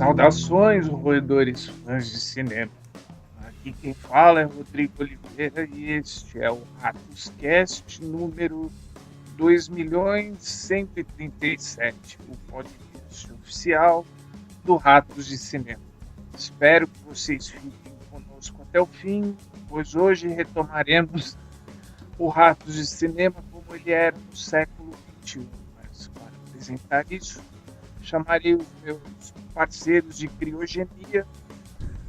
Saudações, roedores fãs de cinema. Aqui quem fala é Rodrigo Oliveira e este é o Ratoscast número 2.137, o podcast oficial do Ratos de Cinema. Espero que vocês fiquem conosco até o fim, pois hoje retomaremos o Ratos de Cinema como ele era no século XXI. Mas para apresentar isso, chamarei os meus parceiros de criogenia,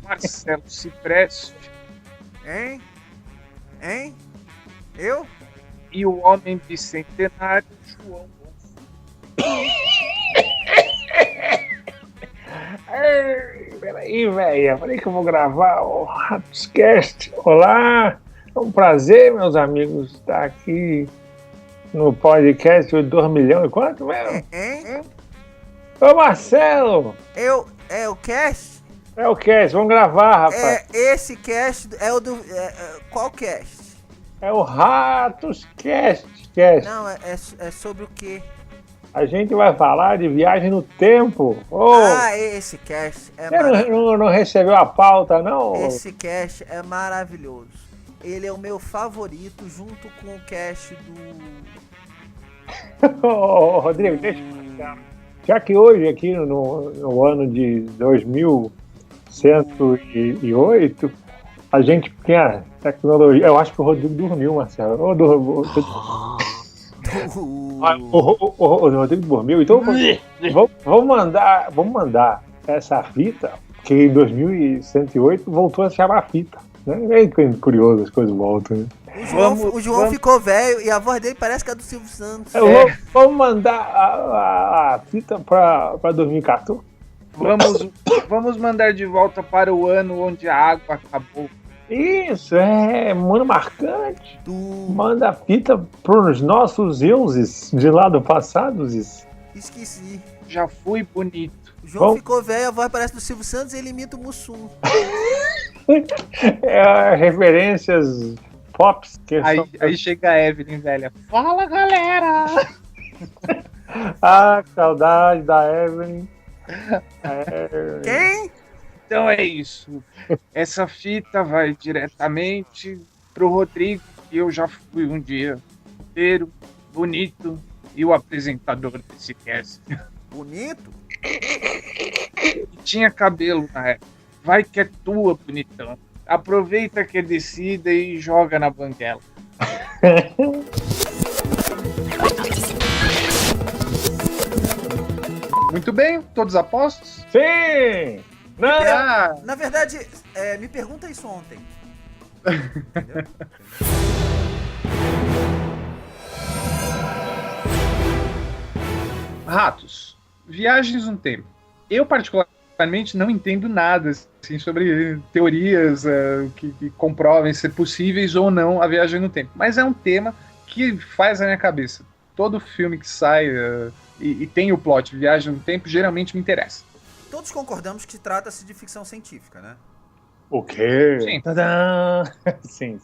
Marcelo Cipreste. Hein? Eu? E o homem bicentenário, João Bonfim. Peraí, velho. Falei que eu vou gravar o Ratoscast. Olá! É um prazer, meus amigos, estar aqui no podcast de 2 milhões e quanto mesmo? Hein? Ô, Marcelo! É o cast? É o cast, vamos gravar, rapaz. Esse cast é o do... qual cast? É o Ratoscast. Não, é sobre o quê? A gente vai falar de viagem no tempo. Esse cast é Você não recebeu a pauta, não? Esse cast é maravilhoso. Ele é o meu favorito, junto com o cast do... Rodrigo, deixa eu explicar. Já que hoje, aqui no ano de 2108, a gente tem a tecnologia. Eu acho que o Rodrigo dormiu, Marcelo. O Rodrigo dormiu. Então vamos mandar essa fita, que em 2108 voltou a se chamar fita. Né? É curioso, as coisas voltam. Né? O João ficou velho e a voz dele parece que é do Silvio Santos. Vamos mandar a fita para 2014. Vamos mandar de volta para o ano onde a água acabou. Isso, é muito marcante. Manda a fita para os nossos deuses de lá do passado. Esqueci. Já fui bonito. O João ficou velho, a voz parece do Silvio Santos e ele imita o Mussum. Referências pops. Aí chega a Evelyn, velha. Fala, galera! Saudade da Evelyn. Quem? Então é isso. Essa fita vai diretamente pro Rodrigo, que eu já fui um dia inteiro, bonito e o apresentador desse cast. Bonito? E tinha cabelo na época. Vai que é tua, bonitão. Aproveita que é descida e joga na banguela. Muito bem, todos apostos? Sim! Na verdade, me pergunta isso ontem. Entendeu? Ratos, viagens no tempo. Eu, particularmente, não entendo nada assim, sobre teorias que comprovem ser possíveis ou não a viagem no tempo. Mas é um tema que faz a minha cabeça. Todo filme que sai e tem o plot viagem no tempo geralmente me interessa. Todos concordamos que trata-se de ficção científica, né? O quê? Sim. Tadã! Sim.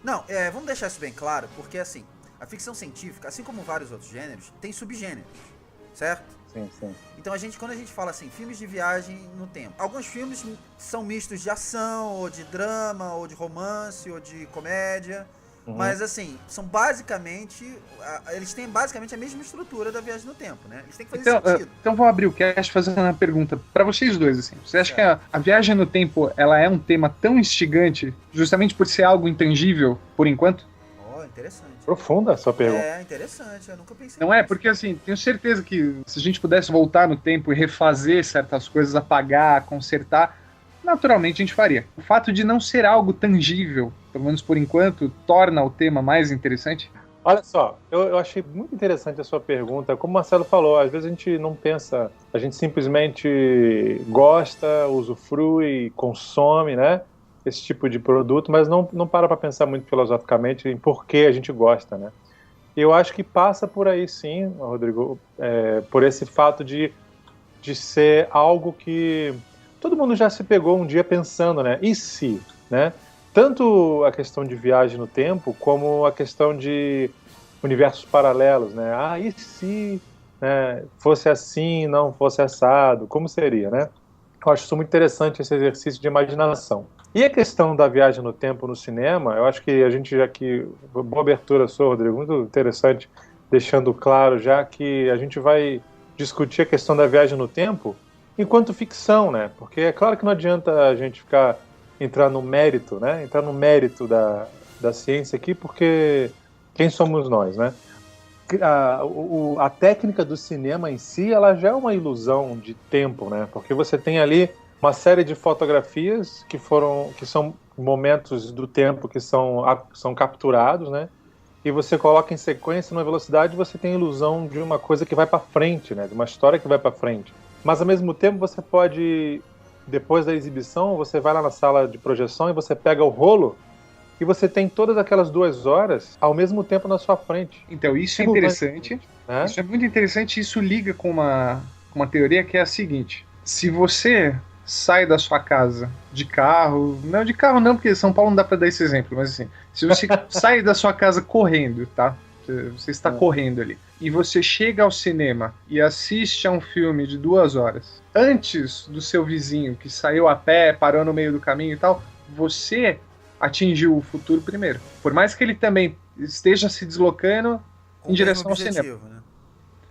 Não, vamos deixar isso bem claro, porque assim, a ficção científica, assim como vários outros gêneros, tem subgêneros, certo? Sim. Então quando a gente fala assim, filmes de viagem no tempo, alguns filmes são mistos de ação, ou de drama, ou de romance, ou de comédia, mas assim, são basicamente, eles têm basicamente a mesma estrutura da viagem no tempo, né? Eles têm que fazer sentido. Então vou abrir o cast fazendo uma pergunta pra vocês dois, assim. Você acha que a viagem no tempo, ela é um tema tão instigante, justamente por ser algo intangível, por enquanto? Interessante. Profunda a sua pergunta. É, interessante, eu nunca pensei Não é? Porque assim, tenho certeza que se a gente pudesse voltar no tempo e refazer certas coisas, apagar, consertar, naturalmente a gente faria. O fato de não ser algo tangível, pelo menos por enquanto, torna o tema mais interessante? Olha só, eu achei muito interessante a sua pergunta. Como o Marcelo falou, às vezes a gente não pensa, a gente simplesmente gosta, usufrui, consome, né? Esse tipo de produto, mas não para pensar muito filosoficamente em por que a gente gosta, né? Eu acho que passa por aí sim, Rodrigo, por esse fato de ser algo que todo mundo já se pegou um dia pensando, né? E se, né? Tanto a questão de viagem no tempo, como a questão de universos paralelos, né? E se fosse assim, não fosse assado, como seria, né? Eu acho isso muito interessante, esse exercício de imaginação. E a questão da viagem no tempo no cinema, eu acho que a gente já que... Boa abertura sua, Rodrigo, muito interessante, deixando claro já que a gente vai discutir a questão da viagem no tempo enquanto ficção, né? Porque é claro que não adianta a gente entrar no mérito, né? Entrar no mérito da ciência aqui, porque quem somos nós, né? A técnica do cinema em si, ela já é uma ilusão de tempo, né? Porque você tem ali uma série de fotografias que são momentos do tempo que são capturados, né? E você coloca em sequência, numa velocidade, você tem a ilusão de uma coisa que vai para frente, né? De uma história que vai para frente. Mas ao mesmo tempo você pode, depois da exibição, você vai lá na sala de projeção e você pega o rolo e você tem todas aquelas 2 horas ao mesmo tempo na sua frente. Então, isso é interessante. Né? Isso é muito interessante. Isso liga com uma teoria que é a seguinte: se você sai da sua casa de carro, não, porque São Paulo não dá para dar esse exemplo, mas assim, se você sai da sua casa correndo, tá? Você está correndo ali, e você chega ao cinema e assiste a um filme de 2 horas, antes do seu vizinho que saiu a pé, parou no meio do caminho e tal, você atingiu o futuro primeiro. Por mais que ele também esteja se deslocando em direção ao cinema. Né?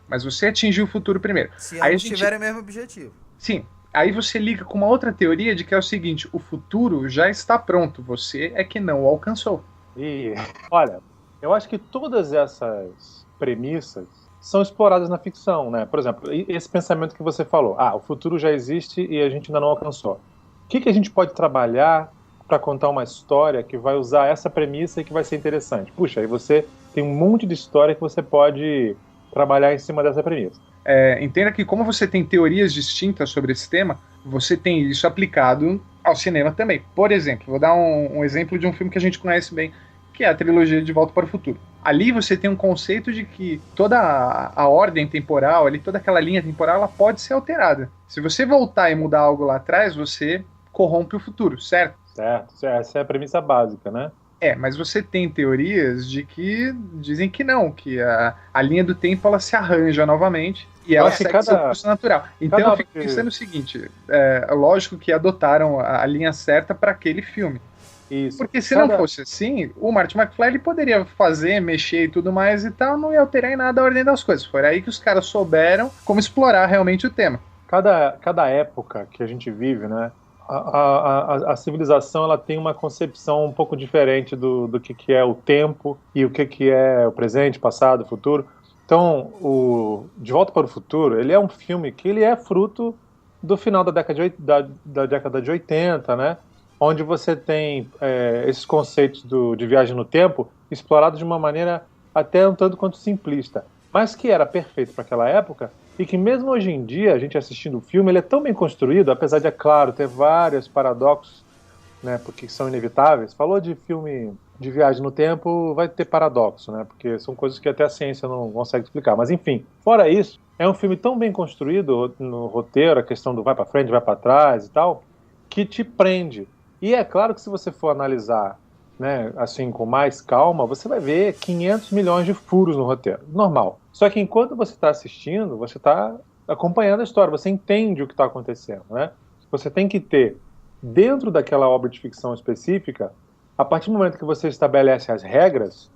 Mas você atingiu o futuro primeiro. Se ambos tiverem o mesmo objetivo. Sim. Aí você liga com uma outra teoria de que é o seguinte: o futuro já está pronto, você é que não o alcançou. E, olha, eu acho que todas essas premissas são exploradas na ficção, né? Por exemplo, esse pensamento que você falou, o futuro já existe e a gente ainda não alcançou. O que a gente pode trabalhar para contar uma história que vai usar essa premissa e que vai ser interessante? Puxa, aí você tem um monte de história que você pode trabalhar em cima dessa premissa. Entenda que como você tem teorias distintas sobre esse tema, você tem isso aplicado ao cinema também. Por exemplo, vou dar um exemplo de um filme que a gente conhece bem, que é a trilogia De Volta para o Futuro. Ali você tem um conceito de que toda a ordem temporal, ali, toda aquela linha temporal, ela pode ser alterada. Se você voltar e mudar algo lá atrás, você corrompe o futuro, certo? Certo, essa é a premissa básica, né? Mas você tem teorias de que dizem que não, que a linha do tempo ela se arranja novamente e ela segue seu curso natural. Então eu fico pensando o seguinte, lógico que adotaram a linha certa para aquele filme. Isso. Porque se não fosse assim, o Marty McFly ele poderia fazer, mexer e tudo mais e tal, não ia alterar em nada a ordem das coisas. Foi aí que os caras souberam como explorar realmente o tema. Cada época que a gente vive, né? A civilização ela tem uma concepção um pouco diferente do que é o tempo e o que é o presente, passado, futuro. Então, o De Volta para o Futuro, ele é um filme que ele é fruto do final da década de 80, né? Onde você tem esses conceitos de viagem no tempo explorados de uma maneira até um tanto quanto simplista, mas que era perfeito para aquela época. E que mesmo hoje em dia, a gente assistindo o filme, ele é tão bem construído, apesar de, é claro, ter vários paradoxos, né, porque são inevitáveis. Falou de filme de viagem no tempo, vai ter paradoxo, né, porque são coisas que até a ciência não consegue explicar. Mas enfim, fora isso, é um filme tão bem construído no roteiro, a questão do vai para frente, vai para trás e tal, que te prende. E é claro que se você for analisar, né, assim, com mais calma, você vai ver 500 milhões de furos no roteiro. Normal. Só que enquanto você está assistindo, você está acompanhando a história, você entende o que está acontecendo, né? Você tem que ter, dentro daquela obra de ficção específica, a partir do momento que você estabelece as regras,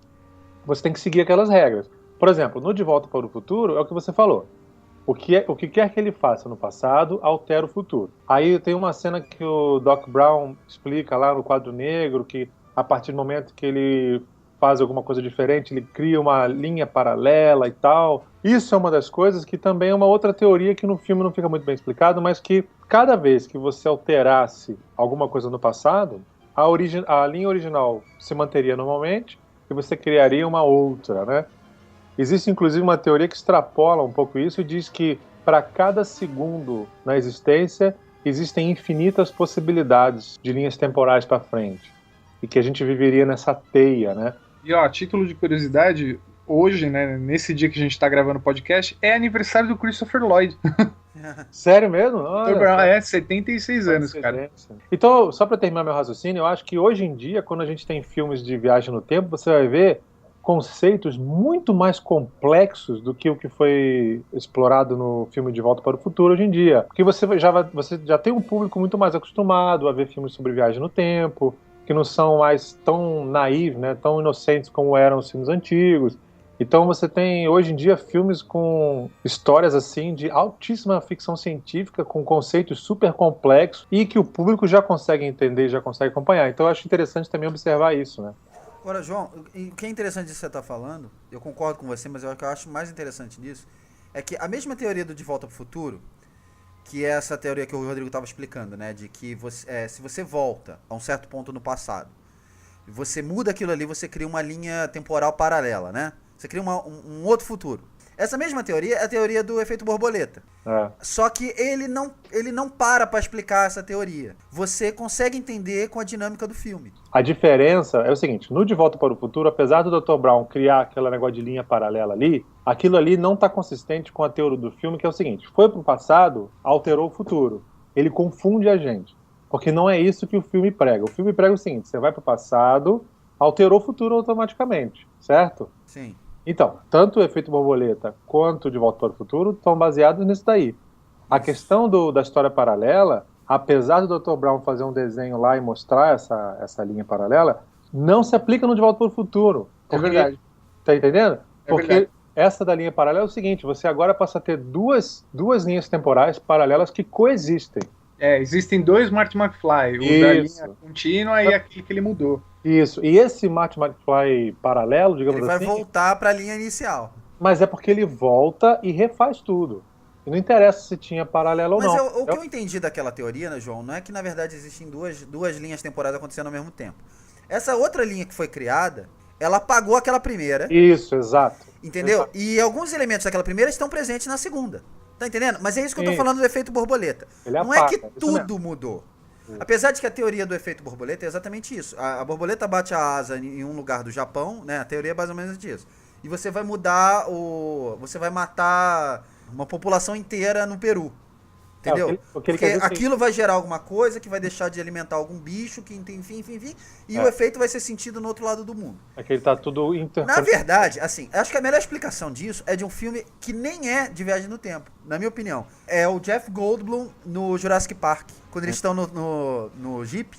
você tem que seguir aquelas regras. Por exemplo, no De Volta para o Futuro, é o que você falou. O que quer que ele faça no passado, altera o futuro. Aí tem uma cena que o Doc Brown explica lá no quadro negro, que a partir do momento que ele faz alguma coisa diferente, ele cria uma linha paralela e tal. Isso é uma das coisas que também é uma outra teoria que no filme não fica muito bem explicado, mas que cada vez que você alterasse alguma coisa no passado, a linha original se manteria normalmente e você criaria uma outra, né? Existe inclusive uma teoria que extrapola um pouco isso e diz que para cada segundo na existência existem infinitas possibilidades de linhas temporais para frente. E que a gente viveria nessa teia, né? E ó, a título de curiosidade, hoje, né, nesse dia que a gente tá gravando o podcast, é aniversário do Christopher Lloyd. Sério mesmo? Olha, 76 anos, cara. Então, só para terminar meu raciocínio, eu acho que hoje em dia, quando a gente tem filmes de viagem no tempo, você vai ver conceitos muito mais complexos do que o que foi explorado no filme De Volta para o Futuro hoje em dia. Porque você já tem um público muito mais acostumado a ver filmes sobre viagem no tempo, que não são mais tão naivos, né, tão inocentes como eram os filmes antigos. Então você tem, hoje em dia, filmes com histórias assim de altíssima ficção científica, com conceitos super complexos e que o público já consegue entender, já consegue acompanhar. Então eu acho interessante também observar isso, né? Agora, João, o que é interessante disso que você está falando, eu concordo com você, mas o que eu acho mais interessante nisso é que a mesma teoria do De Volta para o Futuro, que é essa teoria que o Rodrigo estava explicando, né, de que se você volta a um certo ponto no passado, você muda aquilo ali, você cria uma linha temporal paralela, né? Você cria um outro futuro. Essa mesma teoria é a teoria do efeito borboleta. Só que ele não para explicar essa teoria. Você consegue entender com a dinâmica do filme. A diferença é o seguinte, no De Volta para o Futuro, apesar do Dr. Brown criar aquele negócio de linha paralela ali, aquilo ali não está consistente com a teoria do filme, que é o seguinte, foi para o passado, alterou o futuro. Ele confunde a gente, porque não é isso que o filme prega. O filme prega o seguinte, você vai para o passado, alterou o futuro automaticamente, certo? Sim. Então, tanto o efeito borboleta quanto o De Volta para o Futuro estão baseados nisso daí. A questão da história paralela, apesar do Dr. Brown fazer um desenho lá e mostrar essa linha paralela, não se aplica no De Volta para o Futuro. Porque, é verdade. Tá entendendo? Porque verdade. Essa da linha paralela é o seguinte, você agora passa a ter duas linhas temporais paralelas que coexistem. Existem dois Marty McFly, o da linha contínua e aquele que ele mudou. Isso, e esse Marty McFly paralelo, digamos assim... Ele vai voltar para a linha inicial. Mas é porque ele volta e refaz tudo. E não interessa se tinha paralelo ou não. Mas o que eu entendi daquela teoria, né, João, não é que na verdade existem duas linhas temporais acontecendo ao mesmo tempo. Essa outra linha que foi criada, ela apagou aquela primeira. Isso, exato. Entendeu? Exato. E alguns elementos daquela primeira estão presentes na segunda. Tá entendendo? Mas é isso que eu tô falando do efeito borboleta. Não é que tudo mudou. Apesar de que a teoria do efeito borboleta é exatamente isso. A borboleta bate a asa em um lugar do Japão, né? A teoria é mais ou menos disso. E você vai mudar você vai matar uma população inteira no Peru. Entendeu? Porque aquilo vai gerar alguma coisa que vai deixar de alimentar algum bicho, que enfim. E o efeito vai ser sentido no outro lado do mundo. É que ele tá tudo Na verdade, assim, acho que a melhor explicação disso é de um filme que nem é de viagem no tempo, na minha opinião. É o Jeff Goldblum no Jurassic Park, quando eles estão no Jeep,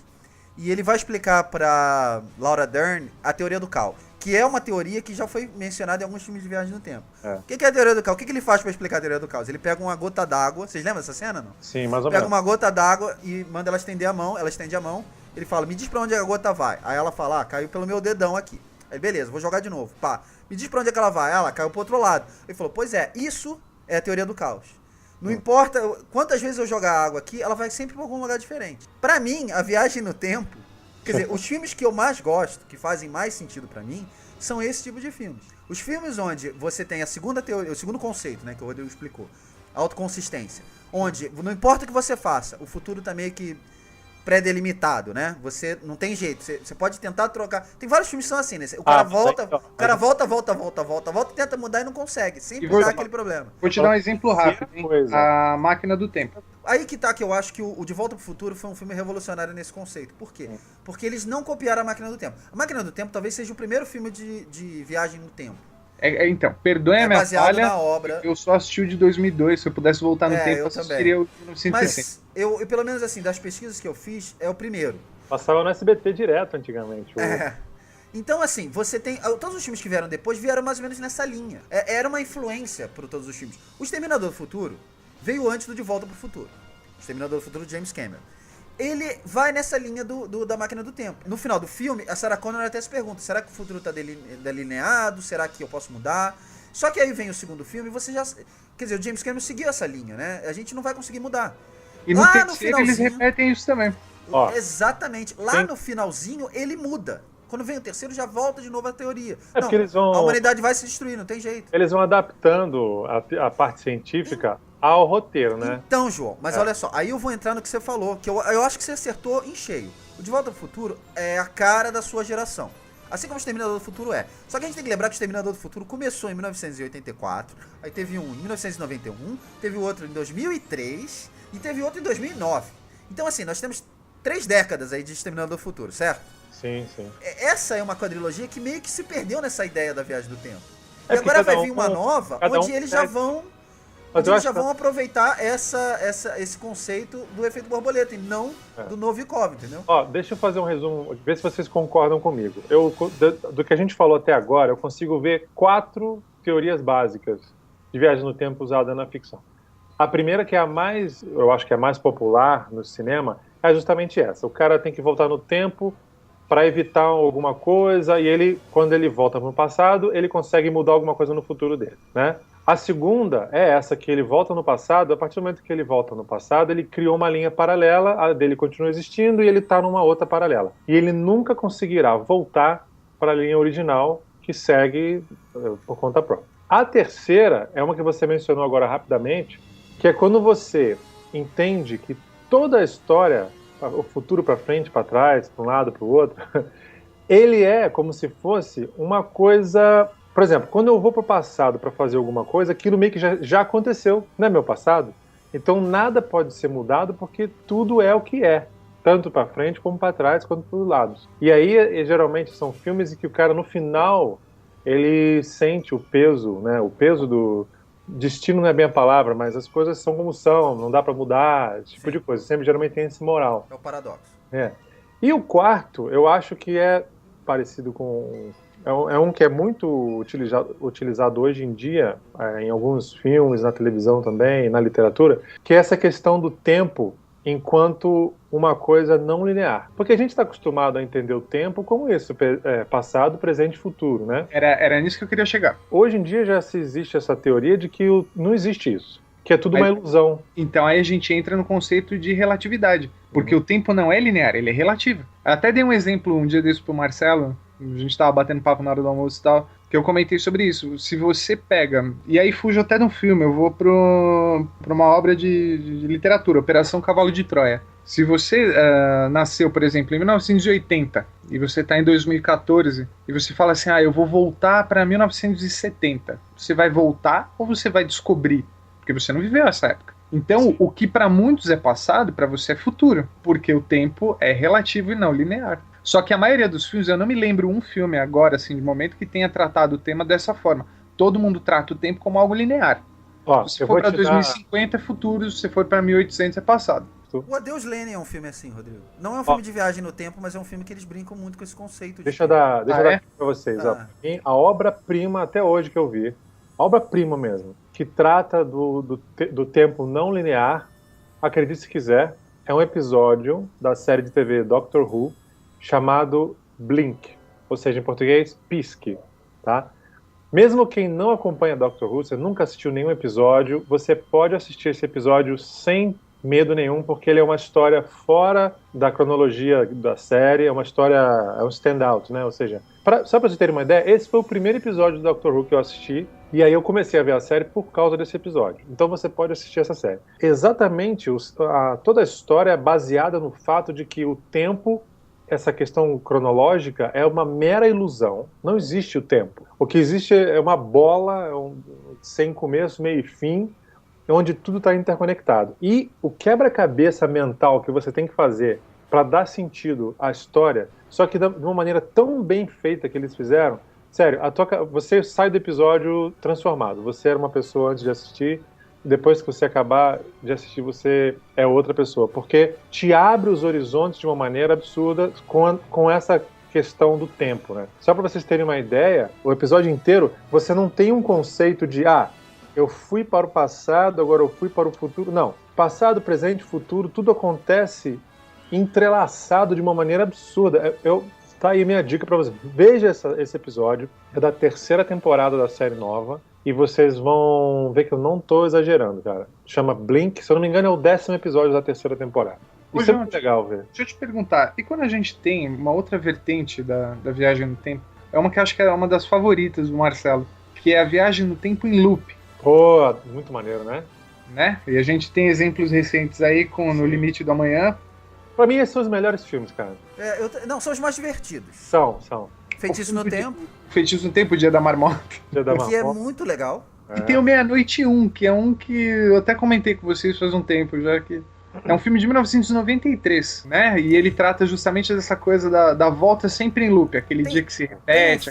e ele vai explicar pra Laura Dern a teoria do caos, que é uma teoria que já foi mencionada em alguns filmes de viagem no tempo. O que é a teoria do caos? O que ele faz pra explicar a teoria do caos? Ele pega uma gota d'água, vocês lembram dessa cena, não? Sim, mais ou menos. Pega uma gota d'água e manda ela estender a mão, ela estende a mão, ele fala, me diz pra onde a gota vai. Aí ela fala, caiu pelo meu dedão aqui. Aí beleza, vou jogar de novo, pá. Me diz pra onde é que ela vai. Ela caiu pro outro lado. Ele falou, pois é, isso é a teoria do caos. Não importa quantas vezes eu jogar água aqui, ela vai sempre pra algum lugar diferente. Pra mim, a viagem no tempo, quer dizer, os filmes que eu mais gosto, que fazem mais sentido pra mim, são esse tipo de filmes. Os filmes onde você tem a segunda teoria, o segundo conceito, né, que o Rodrigo explicou, a autoconsistência, onde não importa o que você faça, o futuro tá meio que pré-delimitado, né? Você não tem jeito, você pode tentar trocar. Tem vários filmes que são assim, né? O cara volta e tenta mudar e não consegue. Sempre dá aquele problema. Vou te dar um exemplo rápido, hein? A Máquina do Tempo. Aí que tá, que eu acho que o De Volta pro Futuro foi um filme revolucionário nesse conceito. Por quê? Porque eles não copiaram a Máquina do Tempo. A Máquina do Tempo talvez seja o primeiro filme de viagem no tempo. Então, perdoe a minha falha, na obra. Eu só assisti o de 2002, se eu pudesse voltar no tempo, eu assistiria o de 1960. Mas eu, pelo menos assim, das pesquisas que eu fiz, é o primeiro. Passava no SBT direto antigamente. Então, assim, você tem... Todos os filmes que vieram depois vieram mais ou menos nessa linha. Era uma influência por todos os filmes. O Exterminador do Futuro veio antes do De Volta pro Futuro. O Exterminador do Futuro, James Cameron. Ele vai nessa linha da Máquina do Tempo. No final do filme, a Sarah Connor até se pergunta, será que o futuro está delineado? Será que eu posso mudar? Só que aí vem o segundo filme e você já... Quer dizer, o James Cameron seguiu essa linha, né? A gente não vai conseguir mudar. E no terceiro eles repetem isso também. Exatamente. Lá no finalzinho, ele muda. Quando vem o terceiro, já volta de novo a teoria. Porque eles vão... A humanidade vai se destruir, não tem jeito. Eles vão adaptando a parte científica ao roteiro, né? Então, João, mas olha só, aí eu vou entrar no que você falou, que eu acho que você acertou em cheio. O De Volta ao Futuro é a cara da sua geração. Assim como o Exterminador do Futuro é. Só que a gente tem que lembrar que o Exterminador do Futuro começou em 1984, aí teve um em 1991, teve outro em 2003 e teve outro em 2009. Então, assim, nós temos 3 décadas aí de Exterminador do Futuro, certo? Sim, sim. Essa é uma quadrilogia que meio que se perdeu nessa ideia da viagem do tempo. E agora vai vir uma nova, onde eles já vão... Eles já vão aproveitar esse conceito do efeito borboleta e não do Novikov, entendeu? Ó, deixa eu fazer um resumo, ver se vocês concordam comigo. Do que a gente falou até agora, eu consigo ver 4 teorias básicas de viagem no tempo usada na ficção. A primeira, que é a mais, eu acho que é a mais popular no cinema, é justamente essa. O cara tem que voltar no tempo para evitar alguma coisa e ele, quando ele volta no passado, ele consegue mudar alguma coisa no futuro dele, né? A segunda é essa, que ele volta no passado. A partir do momento que ele volta no passado, ele criou uma linha paralela, a dele continua existindo e ele está numa outra paralela. E ele nunca conseguirá voltar para a linha original, que segue por conta própria. A terceira é uma que você mencionou agora rapidamente, que é quando você entende que toda a história, o futuro para frente, para trás, para um lado, para o outro, ele é como se fosse uma coisa... Por exemplo, quando eu vou para o passado para fazer alguma coisa, aquilo meio que já aconteceu, não é meu passado? Então nada pode ser mudado porque tudo é o que é, tanto para frente como para trás, quanto para os lados. E aí, geralmente, são filmes em que o cara, no final, ele sente o peso, né? O peso do... Destino não é bem a palavra, mas as coisas são como são, não dá para mudar, esse tipo de coisa. Sempre, geralmente, tem esse moral. É o paradoxo. E o quarto, eu acho que é parecido com... É um que é muito utilizado hoje em dia, em alguns filmes, na televisão também, na literatura, que é essa questão do tempo enquanto uma coisa não linear. Porque a gente está acostumado a entender o tempo como isso, passado, presente e futuro, né? Era nisso que eu queria chegar. Hoje em dia já existe essa teoria de que não existe isso, que é tudo uma ilusão. Então aí a gente entra no conceito de relatividade, porque o tempo não é linear, ele é relativo. Eu até dei um exemplo um dia desse pro Marcelo, a gente tava batendo papo na hora do almoço e tal, que eu comentei sobre isso. Se você pega, e aí fujo até de um filme, eu vou pra uma obra de literatura, Operação Cavalo de Troia. Se você nasceu, por exemplo, em 1980 e você está em 2014 e você fala assim, eu vou voltar para 1970, você vai voltar ou você vai descobrir? Porque você não viveu essa época. Então, o que para muitos é passado, para você é futuro, porque o tempo é relativo e não linear. Só que a maioria dos filmes, eu não me lembro um filme agora, assim, de momento, que tenha tratado o tema dessa forma. Todo mundo trata o tempo como algo linear. Se for para 2050 é futuro, se for para 1800 é passado. O Adeus Lenin é um filme assim, Rodrigo. Não é um filme de viagem no tempo, mas é um filme que eles brincam muito com esse conceito. Deixa eu dar para vocês. A obra-prima até hoje que eu vi, a obra-prima mesmo, que trata do tempo não linear, acredite se quiser, é um episódio da série de TV Doctor Who, chamado Blink, ou seja, em português, pisque, tá? Mesmo quem não acompanha Doctor Who, você nunca assistiu nenhum episódio, você pode assistir esse episódio sem medo nenhum, porque ele é uma história fora da cronologia da série, é uma história, é um stand-out, né? Ou seja, só para vocês terem uma ideia, esse foi o primeiro episódio do Doctor Who que eu assisti, e aí eu comecei a ver a série por causa desse episódio. Então você pode assistir essa série. Exatamente, toda a história é baseada no fato de que o tempo, essa questão cronológica, é uma mera ilusão. Não existe o tempo. O que existe é uma bola sem começo, meio e fim, onde tudo está interconectado. E o quebra-cabeça mental que você tem que fazer para dar sentido à história, só que de uma maneira tão bem feita que eles fizeram, sério, você sai do episódio transformado. Você era uma pessoa antes de assistir, depois que você acabar de assistir, você é outra pessoa, porque te abre os horizontes de uma maneira absurda com essa questão do tempo, né? Só para vocês terem uma ideia, o episódio inteiro, você não tem um conceito de, eu fui para o passado, agora eu fui para o futuro. Não. Passado, presente, futuro, tudo acontece entrelaçado de uma maneira absurda. Tá aí minha dica para vocês. Veja esse episódio, é da 3ª temporada da série nova, e vocês vão ver que eu não tô exagerando, cara. Chama Blink, se eu não me engano é o 10º episódio da 3ª temporada. Isso é muito legal ver. Deixa eu te perguntar, e quando a gente tem uma outra vertente da viagem no tempo, é uma que eu acho que é uma das favoritas do Marcelo, que é a viagem no tempo em loop. Pô, muito maneiro, né? E a gente tem exemplos recentes aí com No Limite do Amanhã. Pra mim, esses são os melhores filmes, cara. Não, são os mais divertidos. São. Feitiço no Tempo. Feitiço no Tempo, Dia da Marmota. Que é muito legal. E tem o Meia-Noite 1, que é um que eu até comentei com vocês faz um tempo, já que É um filme de 1993, né? E ele trata justamente dessa coisa da volta sempre em loop, aquele dia que se repete.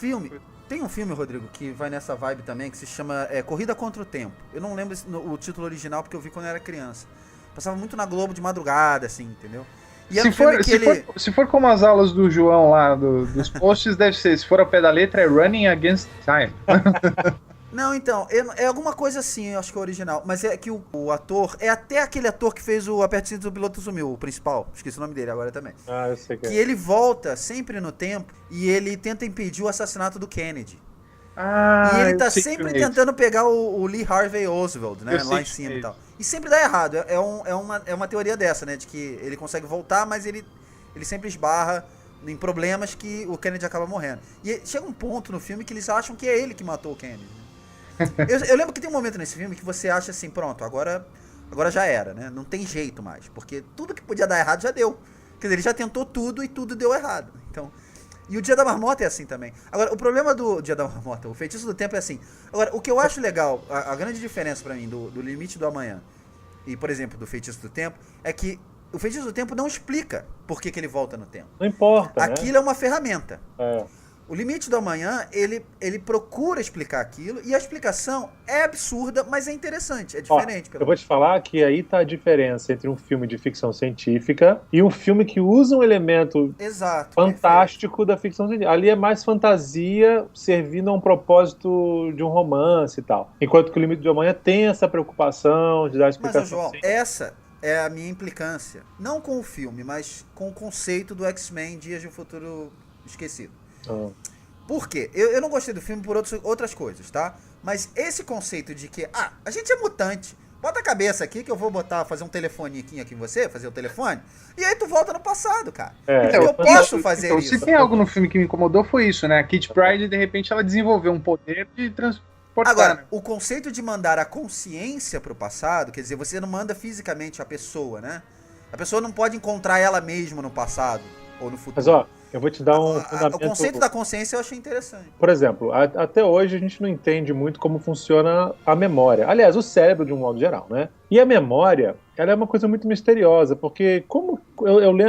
Tem um filme, Rodrigo, que vai nessa vibe também, que se chama Corrida contra o Tempo. Eu não lembro o título original porque eu vi quando eu era criança. Passava muito na Globo de madrugada, assim, entendeu? E se for como as aulas do João lá, dos posts, deve ser, se for ao pé da letra, é Running Against Time. Não, então, é alguma coisa assim, eu acho que é original. Mas é que o ator, é até aquele ator que fez o Aperte Cinto do Piloto Sumiu, o principal. Esqueci o nome dele agora também. Ah, eu sei que é. Que ele volta sempre no tempo e ele tenta impedir o assassinato do Kennedy. E ele tá sempre tentando pegar o Lee Harvey Oswald, né, lá em cima e tal. E sempre dá errado. É uma teoria dessa, né, de que ele consegue voltar, mas ele sempre esbarra em problemas que o Kennedy acaba morrendo. E chega um ponto no filme que eles acham que é ele que matou o Kennedy. Eu lembro que tem um momento nesse filme que você acha assim, pronto, agora já era, né? Não tem jeito mais, porque tudo que podia dar errado já deu. Quer dizer, ele já tentou tudo e tudo deu errado. Então, e o Dia da Marmota é assim também. Agora, o problema do Dia da Marmota, o Feitiço do Tempo é assim. Agora, o que eu acho legal, a grande diferença pra mim do Limite do Amanhã e, por exemplo, do Feitiço do Tempo, é que o Feitiço do Tempo não explica por que ele volta no tempo. Não importa, Aquilo é uma ferramenta. É. O Limite do Amanhã, ele procura explicar aquilo, e a explicação é absurda, mas é interessante, é diferente. Eu vou te falar que aí tá a diferença entre um filme de ficção científica e um filme que usa um elemento fantástico da ficção científica. Ali é mais fantasia servindo a um propósito de um romance e tal. Enquanto que o Limite do Amanhã tem essa preocupação de dar explicação. Mas, João, essa é a minha implicância. Não com o filme, mas com o conceito do X-Men Dias de um Futuro Esquecido. Por quê? Eu não gostei do filme por outras coisas, tá? Mas esse conceito de que, a gente é mutante, bota a cabeça aqui que eu vou fazer um telefoninho aqui em você, fazer o telefone, e aí tu volta no passado, cara. Eu posso fazer isso. Se tem algo no filme que me incomodou foi isso, né? A Kitty Pryde, de repente, ela desenvolveu um poder de transportar. Agora, o conceito de mandar a consciência pro passado, quer dizer, você não manda fisicamente a pessoa, né? A pessoa não pode encontrar ela mesma no passado ou no futuro. Mas, eu vou te dar um fundamento. O conceito da consciência eu achei interessante. Por exemplo, até hoje a gente não entende muito como funciona a memória. Aliás, o cérebro de um modo geral, né? E a memória, ela é uma coisa muito misteriosa, porque como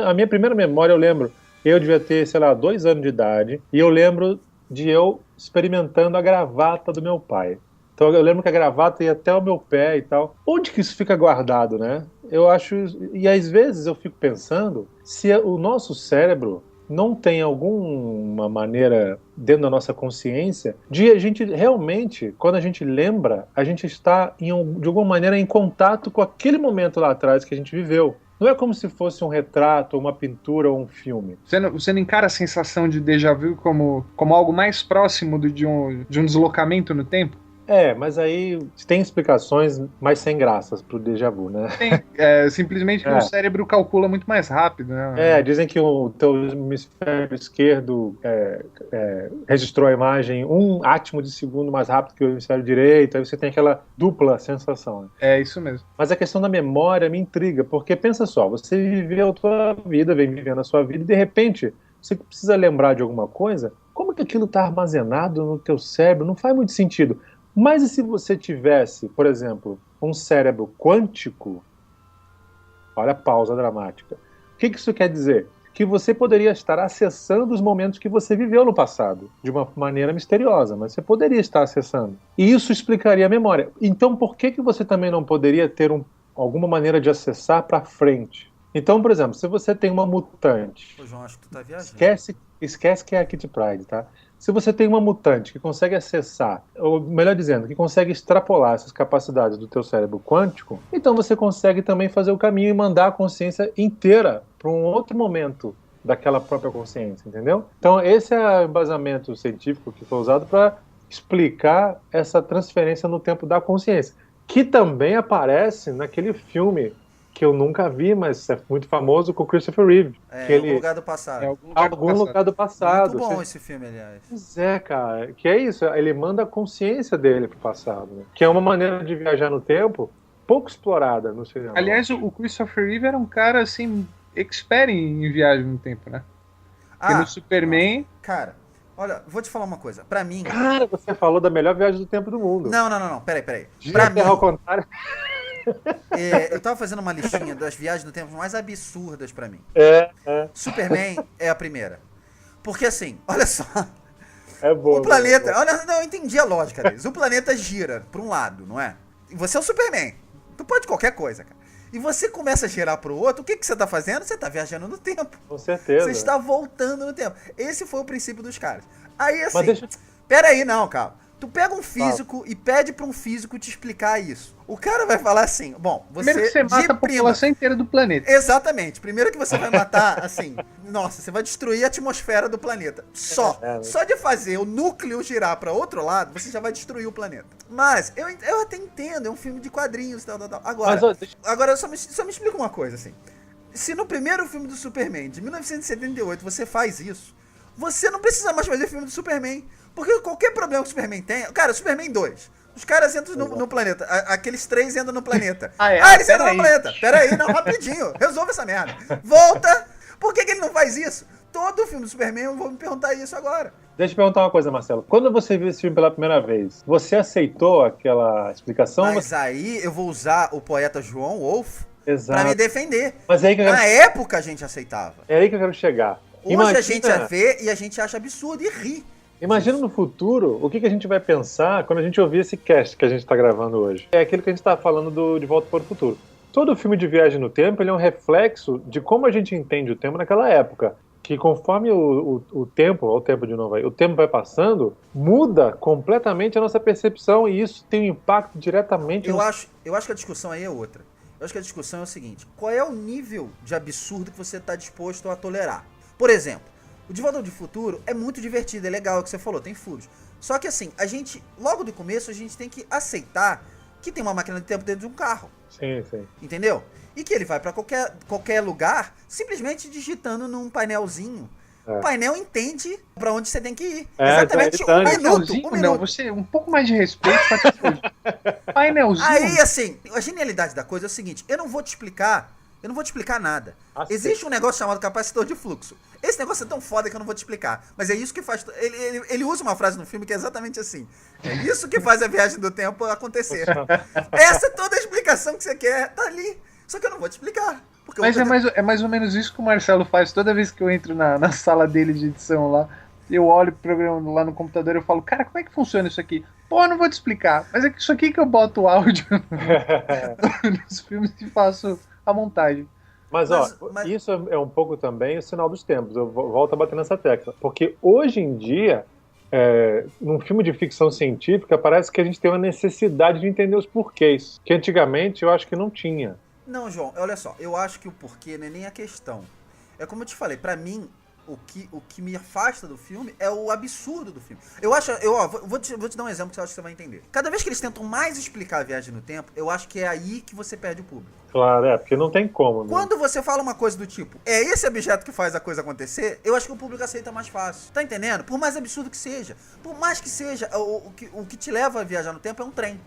a minha primeira memória, eu lembro, eu devia ter, 2 anos de idade, e eu lembro de eu experimentando a gravata do meu pai. Então eu lembro que a gravata ia até o meu pé e tal. Onde que isso fica guardado, né? Eu acho... E às vezes eu fico pensando se o nosso cérebro não tem alguma maneira dentro da nossa consciência de a gente realmente, quando a gente lembra, a gente está de alguma maneira em contato com aquele momento lá atrás que a gente viveu. Não é como se fosse um retrato, uma pintura ou um filme. Você não encara a sensação de déjà vu como algo mais próximo de um deslocamento no tempo? Mas aí tem explicações mais sem graças pro déjà vu, né? Simplesmente que o cérebro calcula muito mais rápido, né? Dizem que o teu hemisfério esquerdo registrou a imagem 1 átimo de segundo mais rápido que o hemisfério direito, aí você tem aquela dupla sensação. Né? É isso mesmo. Mas a questão da memória me intriga, porque pensa só, você viveu a tua vida, vem vivendo a sua vida, e de repente você precisa lembrar de alguma coisa, como que aquilo está armazenado no teu cérebro? Não faz muito sentido. Mas e se você tivesse, por exemplo, um cérebro quântico? Olha a pausa dramática. O que isso quer dizer? Que você poderia estar acessando os momentos que você viveu no passado, de uma maneira misteriosa, mas você poderia estar acessando. E isso explicaria a memória. Então, por que você também não poderia ter alguma maneira de acessar para frente? Então, por exemplo, se você tem uma mutante... Ô, João, acho que tu tá viajando. Esquece que é a Kitty Pryde, tá? Se você tem uma mutante que consegue acessar, ou melhor dizendo, que consegue extrapolar essas capacidades do teu cérebro quântico, então você consegue também fazer o caminho e mandar a consciência inteira para um outro momento daquela própria consciência, entendeu? Então esse é o embasamento científico que foi usado para explicar essa transferência no tempo da consciência, que também aparece naquele filme que eu nunca vi, mas é muito famoso, com o Christopher Reeve. Algum Lugar do Passado. Algum Lugar do Passado. Muito bom esse filme, aliás. Pois é, cara. Que é isso, ele manda a consciência dele pro passado. Né? Que é uma maneira de viajar no tempo pouco explorada no cinema. Aliás, o Christopher Reeve era um cara, assim, expert em viagem no tempo, né? Porque no Superman... Cara, olha, vou te falar uma coisa. Pra mim... Cara, você falou da melhor viagem do tempo do mundo. Não. Peraí. Gira a Terra ao contrário. Eu tava fazendo uma listinha das viagens no tempo mais absurdas pra mim. Superman é a primeira. Porque assim, olha só. É bom. O planeta... Olha, não, eu entendi a lógica deles. O planeta gira pra um lado, não é? E você é o Superman. Tu pode qualquer coisa, cara. E você começa a girar pro outro, o que você tá fazendo? Você tá viajando no tempo. Com certeza. Você está voltando no tempo. Esse foi o princípio dos caras. Aí assim... Mas deixa... Pera aí, não, calma. Tu pega um físico e pede pra um físico te explicar isso. O cara vai falar assim, bom, você... Primeiro que você mata a população inteira do planeta. Exatamente. Primeiro que você vai matar, assim... Nossa, você vai destruir a atmosfera do planeta. Só de fazer o núcleo girar pra outro lado, você já vai destruir o planeta. Mas, eu até entendo, é um filme de quadrinhos e tal. Agora só me explica uma coisa, assim. Se no primeiro filme do Superman, de 1978, você faz isso, você não precisa mais fazer filme do Superman. Porque qualquer problema que o Superman tem... Cara, Superman 2. Os caras entram no planeta. Aqueles 3 entram no planeta. Eles entram no planeta. Pera aí, não, rapidinho. Resolve essa merda. Volta. Por que ele não faz isso? Todo filme do Superman, eu vou me perguntar isso agora. Deixa eu perguntar uma coisa, Marcelo. Quando você viu esse filme pela primeira vez, você aceitou aquela explicação? Mas aí eu vou usar o poeta João Wolf pra me defender. Mas aí que Na época a gente aceitava. É aí que eu quero chegar. Hoje a gente vê e a gente acha absurdo e ri. Imagina no futuro o que a gente vai pensar quando a gente ouvir esse cast que a gente está gravando hoje. É aquilo que a gente está falando De Volta para o Futuro. Todo filme de viagem no tempo ele é um reflexo de como a gente entende o tempo naquela época. Que conforme o tempo, olha o tempo de novo aí, o tempo vai passando, muda completamente a nossa percepção e isso tem um impacto diretamente... Eu acho que a discussão aí é outra. Eu acho que a discussão é o seguinte, qual é o nível de absurdo que você está disposto a tolerar? Por exemplo, o De Volta ao Futuro é muito divertido, é legal, é o que você falou, tem furos. Só que assim, a gente, logo do começo, a gente tem que aceitar que tem uma máquina de tempo dentro de um carro. Sim, sim. Entendeu? E que ele vai pra qualquer lugar, simplesmente digitando num painelzinho. O painel entende pra onde você tem que ir. Exatamente um minuto. Não, você, um pouco mais de respeito pra te painelzinho. Aí, assim, a genialidade da coisa é o seguinte, eu não vou te explicar nada. Existe um negócio chamado capacitor de fluxo. Esse negócio é tão foda que eu não vou te explicar. Mas é isso que faz... Ele usa uma frase no filme que é exatamente assim. É isso que faz a viagem do tempo acontecer. Essa é toda a explicação que você quer, tá ali. Só que eu não vou te explicar. Mas é mais ou menos isso que o Marcelo faz. Toda vez que eu entro na sala dele de edição lá, eu olho o programa lá no computador e eu falo, cara, como é que funciona isso aqui? Pô, eu não vou te explicar. Mas é que isso aqui que eu boto o áudio nos filmes e faço a montagem. Mas isso é um pouco também o sinal dos tempos. Eu volto a bater nessa tecla. Porque hoje em dia, num filme de ficção científica, parece que a gente tem uma necessidade de entender os porquês. Que antigamente eu acho que não tinha. Não, João, olha só. Eu acho que o porquê não é nem a questão. É como eu te falei, pra mim, o que me afasta do filme é o absurdo do filme. Vou te dar um exemplo que eu acho que você vai entender. Cada vez que eles tentam mais explicar a viagem no tempo, eu acho que é aí que você perde o público. Claro, porque não tem como. Quando você fala uma coisa do tipo, é esse objeto que faz a coisa acontecer, eu acho que o público aceita mais fácil. Tá entendendo? Por mais absurdo que seja. Por mais que seja, o que te leva a viajar no tempo é um trem.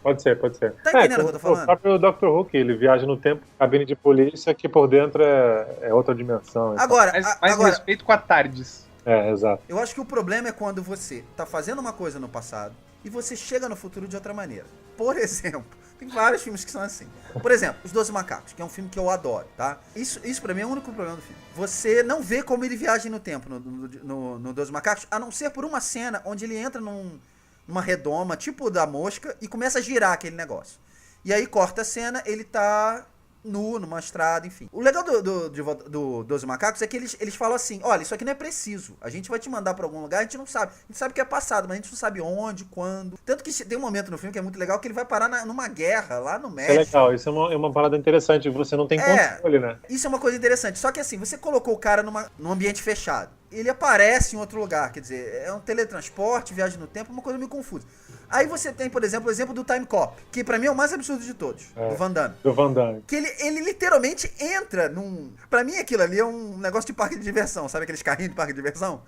Pode ser. Tá entendendo o que eu tô falando? O próprio Dr. Who, que ele viaja no tempo, cabine de polícia, que por dentro é outra dimensão. Agora, mais respeito com a TARDIS. Exato. Eu acho que o problema é quando você tá fazendo uma coisa no passado e você chega no futuro de outra maneira. Por exemplo, tem vários filmes que são assim. Por exemplo, Os 12 Macacos, que é um filme que eu adoro, tá? Isso pra mim é o único problema do filme. Você não vê como ele viaja no tempo no 12 Macacos, a não ser por uma cena onde ele entra numa redoma, tipo da mosca, e começa a girar aquele negócio. E aí corta a cena, ele tá nu, numa estrada, enfim. O legal do 12 Macacos é que eles falam assim, olha, isso aqui não é preciso. A gente vai te mandar pra algum lugar, a gente não sabe. A gente sabe que é passado, mas a gente não sabe onde, quando. Tanto que tem um momento no filme que é muito legal, que ele vai parar numa guerra, lá no México. É legal, isso é uma parada interessante, você não tem controle, né? Isso é uma coisa interessante. Só que assim, você colocou o cara num ambiente fechado. Ele aparece em outro lugar, quer dizer, é um teletransporte, viagem no tempo, uma coisa meio confusa. Aí você tem, por exemplo, o exemplo do Time Cop, que pra mim é o mais absurdo de todos, do Van Damme. Do Van Damme. Que ele literalmente entra num... Pra mim aquilo ali é um negócio de parque de diversão, sabe aqueles carrinhos de parque de diversão?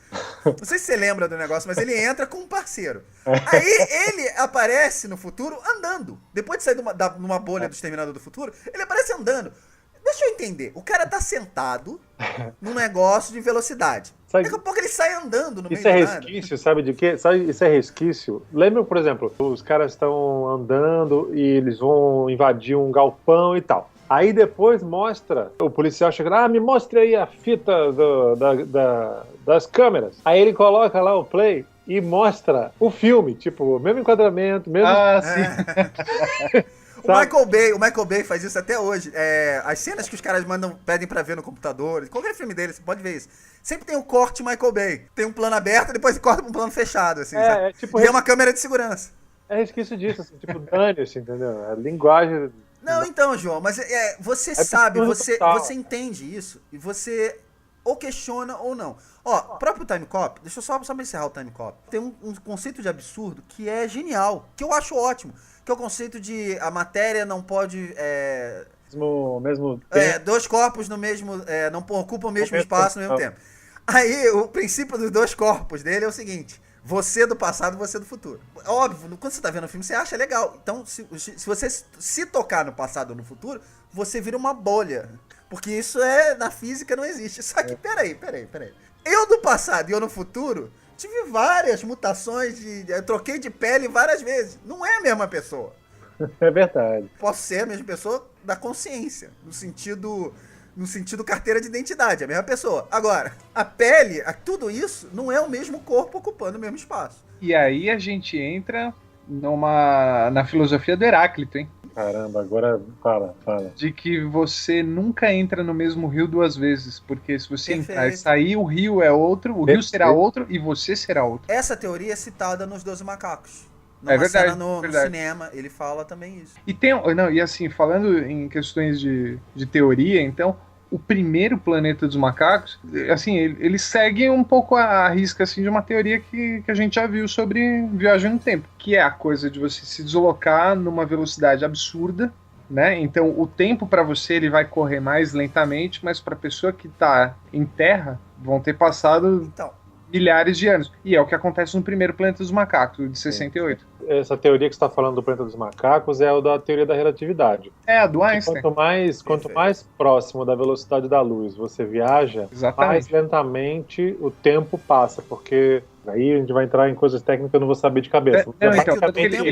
Não sei se você lembra do negócio, mas ele entra com um parceiro. Aí ele aparece no futuro andando. Depois de sair numa bolha do Exterminador do Futuro, ele aparece andando. Deixa eu entender, o cara tá sentado num negócio de velocidade. Daqui a pouco ele sai andando no meio Isso é do nada. resquício, sabe de quê? Sabe, isso é resquício. Lembra, por exemplo, os caras estão andando e eles vão invadir um galpão e tal. Aí depois mostra, o policial chega, me mostre aí a fita das câmeras. Aí ele coloca lá o play e mostra o filme, tipo, mesmo enquadramento, mesmo... sim. O Michael Bay faz isso até hoje. As cenas que os caras pedem pra ver no computador, qualquer filme dele, você pode ver isso. Sempre tem um corte Michael Bay. Tem um plano aberto, depois corta pra um plano fechado, assim, sabe? Tipo, e é uma câmera de segurança. É resquício disso, assim, tipo, dane-se, entendeu? É linguagem... Não, então, João, mas você sabe, você entende isso e você ou questiona ou não. Ó, o próprio Time Cop, deixa eu só pra encerrar o Time Cop, tem um conceito de absurdo que é genial, que eu acho ótimo, que é o conceito de a matéria não pode... mesmo tempo. Dois corpos no mesmo... não ocupam o mesmo espaço no mesmo tempo. Aí, o princípio dos dois corpos dele é o seguinte... Você do passado e você do futuro. Óbvio, quando você tá vendo o filme, você acha legal. Então, se você se tocar no passado ou no futuro, você vira uma bolha. Porque isso na física não existe. Só que, peraí. Eu do passado e eu no futuro, tive várias mutações, eu troquei de pele várias vezes. Não é a mesma pessoa. É verdade. Posso ser a mesma pessoa da consciência. No sentido carteira de identidade, a mesma pessoa. Agora, a pele, tudo isso, não é o mesmo corpo ocupando o mesmo espaço. E aí a gente entra na filosofia do Heráclito, hein? Caramba, agora fala. De que você nunca entra no mesmo rio duas vezes, porque se você entrar e sair, o rio é outro, o rio será outro e você será outro. Essa teoria é citada nos 12 Macacos. É verdade, cena no cinema, ele fala também isso. E assim, falando em questões de teoria, então, o primeiro Planeta dos Macacos, assim, ele segue um pouco a risca assim, de uma teoria que a gente já viu sobre viagem no tempo, que é a coisa de você se deslocar numa velocidade absurda, né? Então, o tempo para você ele vai correr mais lentamente, mas para a pessoa que está em terra, vão ter passado milhares de anos. E é o que acontece no primeiro Planeta dos Macacos, de 68. Essa teoria que você está falando do Planeta dos Macacos é a da teoria da relatividade. É, a do Einstein. Quanto mais próximo da velocidade da luz você viaja, mais lentamente o tempo passa, porque aí a gente vai entrar em coisas técnicas que eu não vou saber de cabeça. O tempo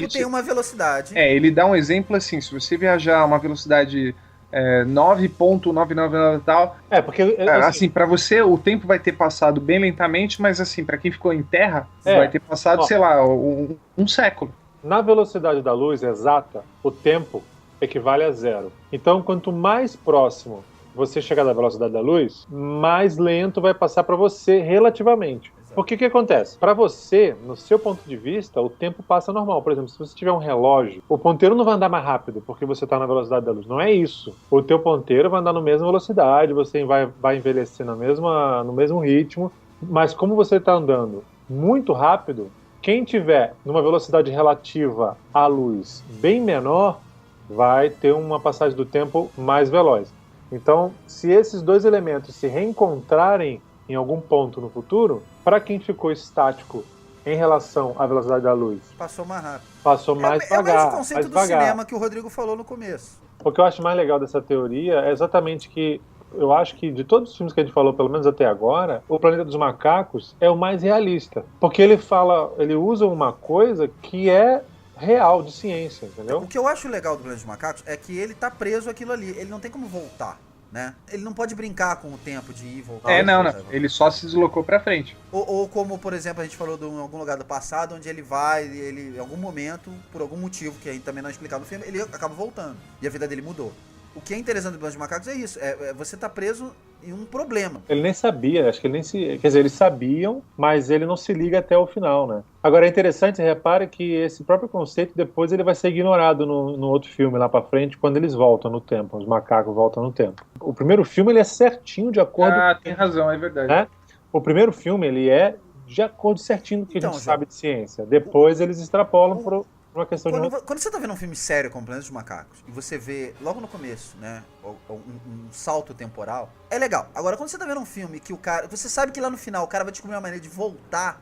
tem uma velocidade. Ele dá um exemplo assim, se você viajar a uma velocidade 9.999 e tal. Porque assim, para você o tempo vai ter passado bem lentamente, mas assim, para quem ficou em terra, vai ter passado, sei lá, um século. Na velocidade da luz exata, o tempo equivale a zero. Então, quanto mais próximo você chegar da velocidade da luz, mais lento vai passar para você relativamente. Porque o que acontece? Para você, no seu ponto de vista, o tempo passa normal. Por exemplo, se você tiver um relógio, o ponteiro não vai andar mais rápido porque você está na velocidade da luz. Não é isso. O teu ponteiro vai andar na mesma velocidade, você vai envelhecer no mesmo ritmo, mas como você está andando muito rápido, quem tiver numa velocidade relativa à luz bem menor, vai ter uma passagem do tempo mais veloz. Então, se esses dois elementos se reencontrarem em algum ponto no futuro, para quem ficou estático em relação à velocidade da luz, passou mais rápido. Passou mais devagar. É o mesmo conceito do cinema que o Rodrigo falou no começo. O que eu acho mais legal dessa teoria é exatamente que eu acho que de todos os filmes que a gente falou, pelo menos até agora, o Planeta dos Macacos é o mais realista. Porque ele usa uma coisa que é real, de ciência, entendeu? O que eu acho legal do Planeta dos Macacos é que ele tá preso àquilo ali, ele não tem como voltar. Né? Ele não pode brincar com o tempo de ir e voltar. Não. Ele só se deslocou pra frente. Ou como, por exemplo, a gente falou em algum lugar do passado, onde ele vai, ele em algum momento, por algum motivo, que a gente também não é explicado no filme, ele acaba voltando. E a vida dele mudou. O que é interessante do Planeta dos Macacos é isso, você tá preso em um problema. Ele nem sabia, acho que ele nem se... Quer dizer, eles sabiam, mas ele não se liga até o final, né? Agora é interessante, repare que esse próprio conceito depois ele vai ser ignorado no outro filme lá pra frente, quando eles voltam no tempo, os macacos voltam no tempo. O primeiro filme ele é certinho de acordo... tem razão, é verdade. Né? O primeiro filme ele é de acordo certinho com o que a gente sabe de ciência. Depois eles extrapolam por uma questão quando você tá vendo um filme sério como Planeta dos Macacos, e você vê logo no começo, né, um salto temporal, é legal. Agora, quando você tá vendo um filme que o cara... Você sabe que lá no final o cara vai descobrir uma maneira de voltar,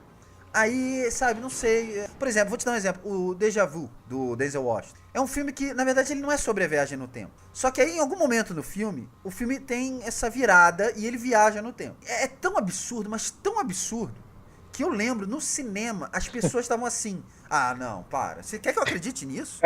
Aí, sabe, não sei. Por exemplo, vou te dar um exemplo. O Déjà Vu, do Denzel Washington. É um filme que, na verdade, ele não é sobre a viagem no tempo. Só que aí, em algum momento no filme, o filme tem essa virada e ele viaja no tempo. É tão absurdo, mas tão absurdo, que eu lembro, no cinema, as pessoas estavam assim... Ah, não, para. Você quer que eu acredite nisso?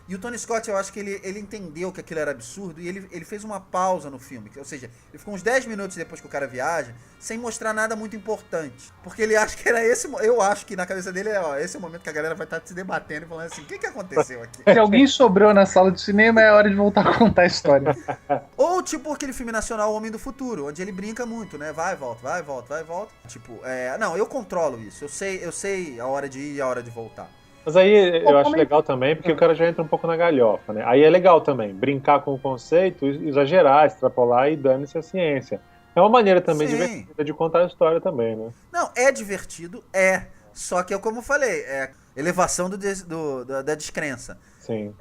E o Tony Scott, eu acho que ele entendeu que aquilo era absurdo e ele fez uma pausa no filme. Ou seja, ele ficou uns 10 minutos depois que o cara viaja, sem mostrar nada muito importante. Porque ele acha que era esse... Eu acho que na cabeça dele esse é o momento que a galera vai estar se debatendo e falando assim, o que aconteceu aqui? Se alguém sobrou na sala de cinema, é hora de voltar a contar a história. Ou tipo aquele filme nacional O Homem do Futuro, onde ele brinca muito, né? Vai, volta, vai, volta, vai, volta. Tipo, não, eu controlo isso. Eu sei a hora de ir e a hora de voltar. Mas aí eu acho legal também, porque o cara já entra um pouco na galhofa, né? Aí é legal também, brincar com o conceito, exagerar, extrapolar e dane-se a ciência. É uma maneira também divertida de contar a história também, né? Não, é divertido, só que é como eu falei, é elevação da descrença. Sim.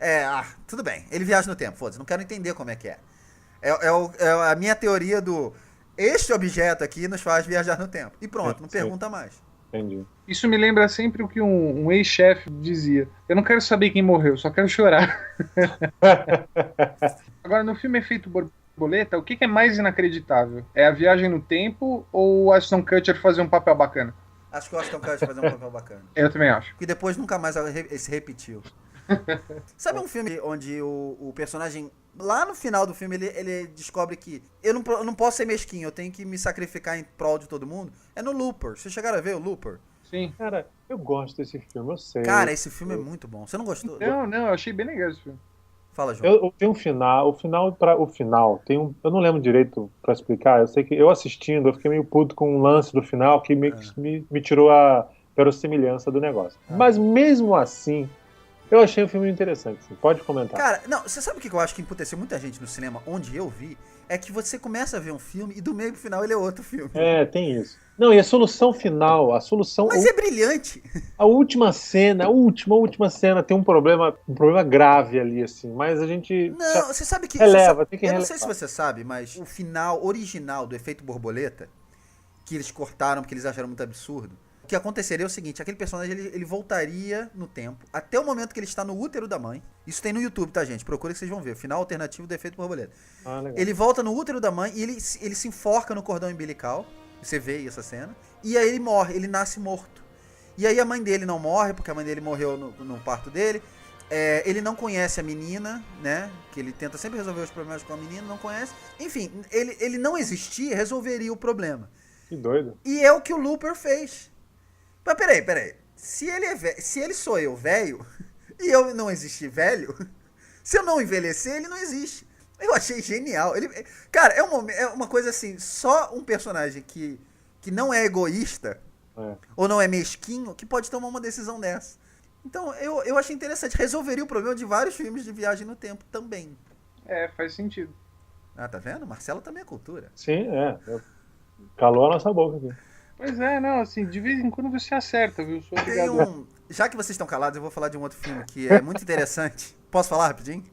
Tudo bem, ele viaja no tempo, foda-se, não quero entender como é que é. É a minha teoria este objeto aqui nos faz viajar no tempo. E pronto, não pergunta mais. Entendi. Isso me lembra sempre o que um ex-chefe dizia. Eu não quero saber quem morreu, só quero chorar. Agora, no filme Efeito Borboleta, o que é mais inacreditável? É a viagem no tempo ou o Ashton Kutcher fazer um papel bacana? Acho que o Ashton Kutcher fazer um papel bacana. Eu também acho. Que depois nunca mais se repetiu. Sabe um filme onde o personagem, lá no final do filme, ele descobre que eu não posso ser mesquinho, eu tenho que me sacrificar em prol de todo mundo? É no Looper. Vocês chegaram a ver o Looper? Sim. Cara, eu gosto desse filme, eu sei. Cara, esse filme é muito bom. Você não gostou? Não, eu achei bem legal esse filme. Fala, João. Tem um final, o final, eu não lembro direito pra explicar, eu sei que eu assistindo, eu fiquei meio puto com um lance do final que me tirou a verossimilhança do negócio. Mas mesmo assim, eu achei o filme interessante, assim. Pode comentar. Cara, não, você sabe o que eu acho que emputeceu muita gente no cinema, onde eu vi? É que você começa a ver um filme e do meio pro final ele é outro filme. Tem isso. Não, e a solução final, Mas é brilhante. A última cena, a última cena tem um problema grave ali, assim, mas a gente... Não, você sabe que... tem que eu relevar. não sei se você sabe, mas o final original do Efeito Borboleta, que eles cortaram porque eles acharam muito absurdo, o que aconteceria é o seguinte, aquele personagem ele voltaria no tempo, até o momento que ele está no útero da mãe. Isso tem no YouTube, tá, gente? Procura que vocês vão ver. Final alternativo do Efeito Borboleta. Legal. Ele volta no útero da mãe e ele se enforca no cordão umbilical. Você vê essa cena. E aí ele morre, ele nasce morto. E aí a mãe dele não morre, porque a mãe dele morreu no parto dele. Ele não conhece a menina, né? Que ele tenta sempre resolver os problemas com a menina, não conhece. Enfim, ele não existir resolveria o problema. Que doido. E é o que o Looper fez. Mas peraí. Se ele sou eu, velho, e eu não existir velho, se eu não envelhecer, ele não existe. Eu achei genial. Cara, é uma coisa assim, só um personagem que não é egoísta, ou não é mesquinho, que pode tomar uma decisão dessa. Então, eu achei interessante. Resolveria o problema de vários filmes de viagem no tempo também. Faz sentido. Ah, tá vendo? Marcelo também é cultura. Sim, calou a nossa boca aqui. Pois não, assim, de vez em quando você acerta, viu? Sou obrigado. Já que vocês estão calados, eu vou falar de um outro filme que é muito interessante. Posso falar rapidinho?